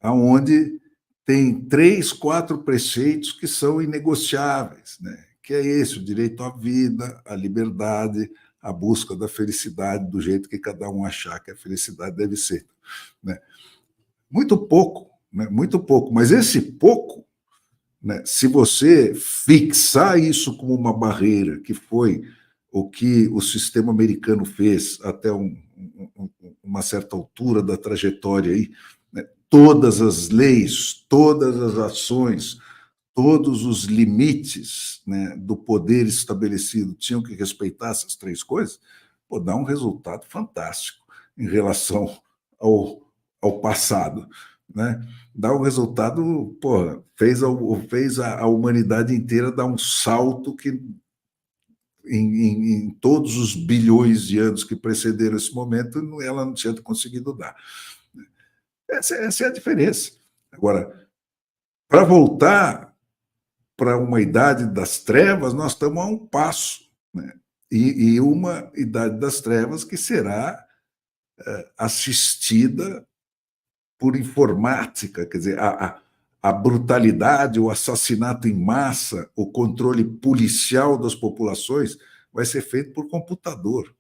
Onde tem 3, 4 preceitos que são inegociáveis, né? Que é esse, o direito à vida, à liberdade, a busca da felicidade do jeito que cada um achar que a felicidade deve ser, né? Muito pouco, né? Muito pouco, mas esse pouco, né, se você fixar isso como uma barreira, que foi o que o sistema americano fez até uma certa altura da trajetória aí, né, todas as leis, todas as ações, todos os limites, né, do poder estabelecido tinham que respeitar essas 3 coisas, pô, dá um resultado fantástico em relação ao passado, né? Dá um resultado, pô, fez a humanidade inteira dar um salto que em todos os bilhões de anos que precederam esse momento, ela não tinha conseguido dar. Essa é a diferença. Agora, para voltar para uma idade das trevas, nós estamos a um passo, né? E uma idade das trevas que será assistida por informática, quer dizer, a brutalidade, o assassinato em massa, o controle policial das populações vai ser feito por computador.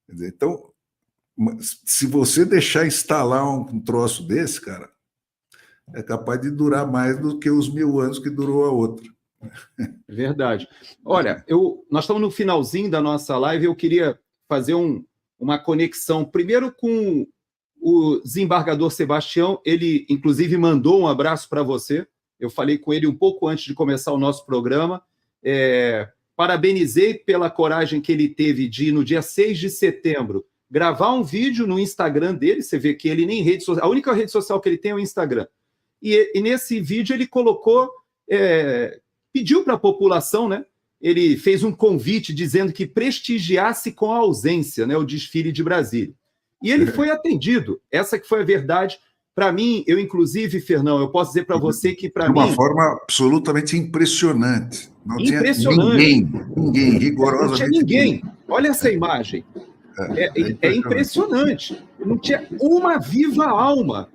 Quer dizer, então, se você deixar instalar um troço desse, cara, é capaz de durar mais do que os 1000 anos que durou a outra. Verdade. Olha, nós estamos no finalzinho da nossa live, eu queria fazer uma conexão, primeiro com o desembargador Sebastião, ele inclusive mandou um abraço para você, eu falei com ele um pouco antes de começar o nosso programa, parabenizei pela coragem que ele teve de, no dia 6 de setembro, gravar um vídeo no Instagram dele, você vê que ele nem rede social, a única rede social que ele tem é o Instagram, e nesse vídeo ele colocou, pediu para a população, né? Ele fez um convite dizendo que prestigiasse com a ausência, né, o desfile de Brasília. E ele foi atendido. Essa que foi a verdade. Para mim, eu inclusive, Fernão, eu posso dizer para você que para mim... De uma forma absolutamente impressionante. Não impressionante. Tinha ninguém, rigorosamente. Não tinha ninguém. Olha essa imagem. É impressionante. Não tinha uma viva alma.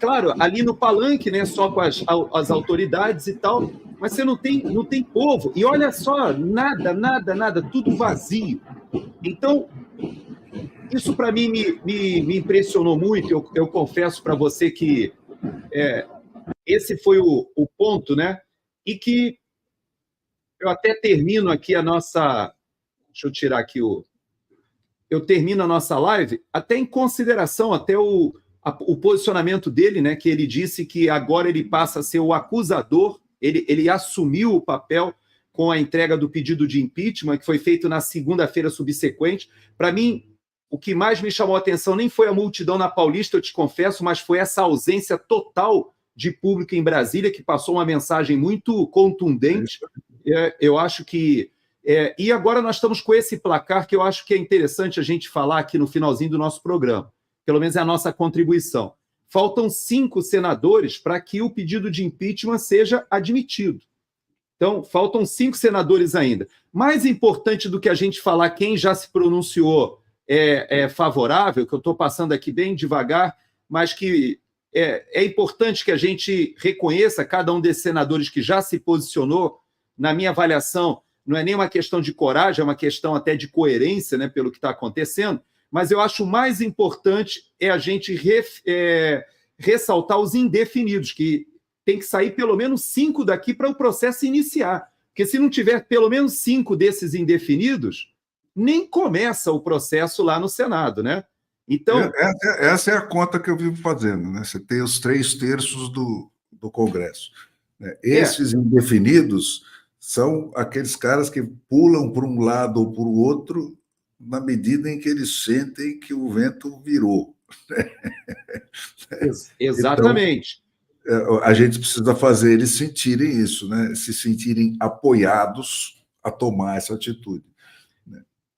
Claro, ali no palanque, né, só com as autoridades e tal, mas você não tem povo. E olha só, nada, tudo vazio. Então, isso para mim me impressionou muito. Eu confesso para você que esse foi o ponto, né? E que eu até termino aqui a nossa... Deixa eu tirar aqui eu termino a nossa live até em consideração, até o posicionamento dele, né, que ele disse que agora ele passa a ser o acusador, ele assumiu o papel com a entrega do pedido de impeachment, que foi feito na segunda-feira subsequente. Para mim, o que mais me chamou a atenção nem foi a multidão na Paulista, eu te confesso, mas foi essa ausência total de público em Brasília, que passou uma mensagem muito contundente. Eu acho que... e agora nós estamos com esse placar que eu acho que é interessante a gente falar aqui no finalzinho do nosso programa. Pelo menos é a nossa contribuição. Faltam 5 senadores para que o pedido de impeachment seja admitido. Então, faltam 5 senadores ainda. Mais importante do que a gente falar quem já se pronunciou favorável, que eu estou passando aqui bem devagar, mas que é importante que a gente reconheça cada um desses senadores que já se posicionou. Na minha avaliação, não é nem uma questão de coragem, é uma questão até de coerência, né, pelo que está acontecendo, mas eu acho mais importante a gente ressaltar os indefinidos, que tem que sair pelo menos 5 daqui para o processo iniciar. Porque se não tiver pelo menos 5 desses indefinidos, nem começa o processo lá no Senado, né? Então... Essa é a conta que eu vivo fazendo, né? Você tem os 3/3 do Congresso. Esses indefinidos são aqueles caras que pulam para um lado ou para o outro na medida em que eles sentem que o vento virou. Exatamente. Então, a gente precisa fazer eles sentirem isso, né? Se sentirem apoiados a tomar essa atitude.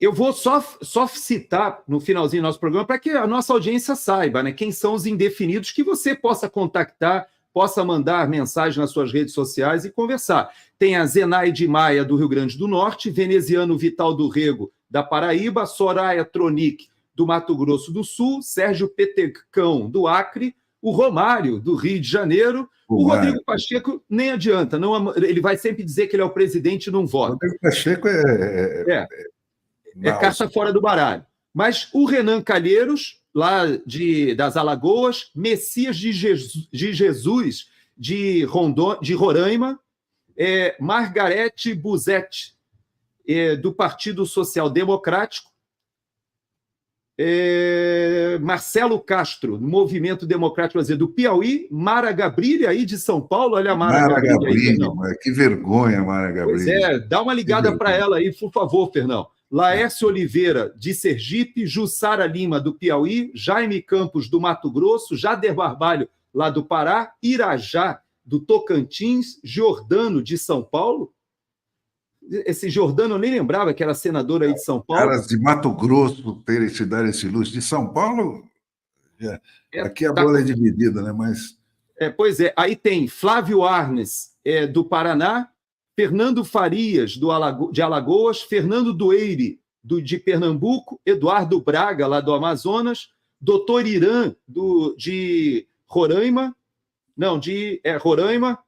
Eu vou só citar no finalzinho do nosso programa para que a nossa audiência saiba, né, quem são os indefinidos, que você possa contactar, possa mandar mensagem nas suas redes sociais e conversar. Tem a Zenaide Maia, do Rio Grande do Norte, Veneziano Vital do Rego, da Paraíba, Soraya Tronic, do Mato Grosso do Sul, Sérgio Petecão, do Acre, o Romário, do Rio de Janeiro. O Rodrigo Pacheco nem adianta, não, ele vai sempre dizer que ele é o presidente e não vota. O Rodrigo Pacheco é carta fora do baralho. Mas o Renan Calheiros, lá das Alagoas, Messias de Jesus, de Roraima, Margarete Busetti, do Partido Social Democrático, Marcelo Castro, do Movimento Democrático Brasileiro do Piauí, Mara Gabrilha, aí de São Paulo, olha a Mara Gabrilha aí, que vergonha, Mara Gabrilha. Pois dá uma ligada para ela aí, por favor, Fernão. Laércio Oliveira, de Sergipe, Jussara Lima, do Piauí, Jaime Campos, do Mato Grosso, Jader Barbalho, lá do Pará, Irajá, do Tocantins, Giordano, de São Paulo. Esse Giordano eu nem lembrava que era senador aí de São Paulo. Caras de Mato Grosso se darem esse luxo. De São Paulo, aqui a bola é dividida, né? Mas... pois é, aí tem Flávio Arnes, do Paraná, Fernando Farias, de Alagoas, Fernando Doeire, de Pernambuco, Eduardo Braga, lá do Amazonas, Doutor Irã, de Roraima, Roraima,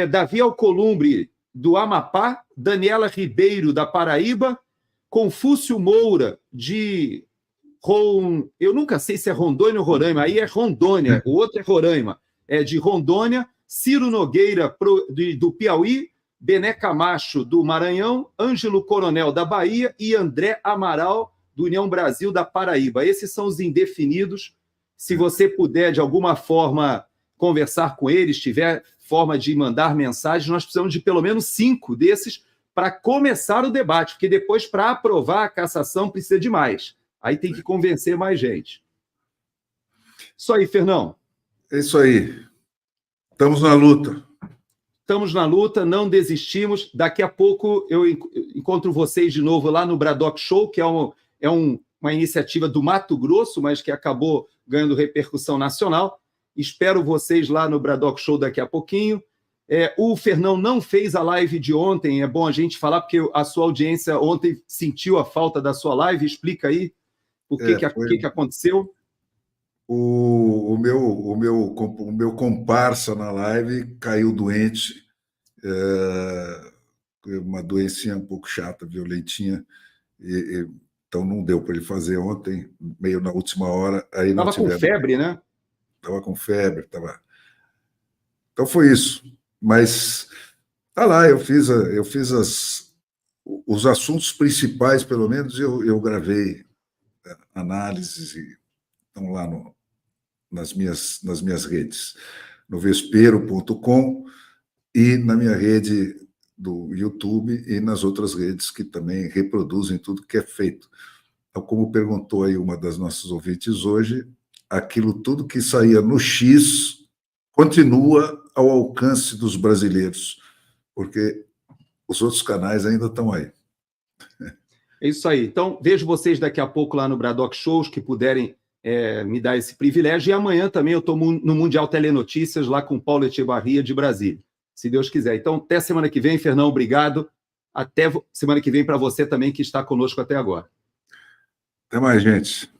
Davi Alcolumbre, do Amapá, Daniela Ribeiro, da Paraíba, Confúcio Moura, eu nunca sei se é Rondônia ou Roraima, aí é Rondônia, o outro é Roraima, de Rondônia, Ciro Nogueira, do Piauí, Bené Camacho, do Maranhão, Ângelo Coronel, da Bahia e André Amaral, do União Brasil, da Paraíba. Esses são os indefinidos. Se você puder, de alguma forma, conversar com eles, tiver forma de mandar mensagens, nós precisamos de pelo menos 5 desses para começar o debate, porque depois, para aprovar a cassação, precisa de mais. Aí tem que convencer mais gente. Isso aí, Fernão. É isso aí. Estamos na luta. Estamos na luta, não desistimos. Daqui a pouco eu encontro vocês de novo lá no Braddock Show, que é uma iniciativa do Mato Grosso, mas que acabou ganhando repercussão nacional. Espero vocês lá no Braddock Show daqui a pouquinho. O Fernão não fez a live de ontem, é bom a gente falar, porque a sua audiência ontem sentiu a falta da sua live. Explica aí o que aconteceu. O meu comparsa na live caiu doente, uma doencinha um pouco chata, violentinha, então não deu para ele fazer ontem, meio na última hora. Estava com febre, né? Estava com febre, estava. Então foi isso. Mas tá lá, eu fiz os assuntos principais, pelo menos eu gravei análises e estão lá nas minhas redes, no vespero.com e na minha rede do YouTube e nas outras redes que também reproduzem tudo que é feito. Então, como perguntou aí uma das nossas ouvintes hoje, aquilo tudo que saía no X continua ao alcance dos brasileiros, porque os outros canais ainda estão aí. É isso aí. Então, vejo vocês daqui a pouco lá no Braddock Shows, que puderem me dar esse privilégio. E amanhã também eu estou no Mundial Telenotícias, lá com Paulo Echevarria, de Brasília, se Deus quiser. Então, até semana que vem, Fernão, obrigado. Até semana que vem para você também, que está conosco até agora. Até mais, gente.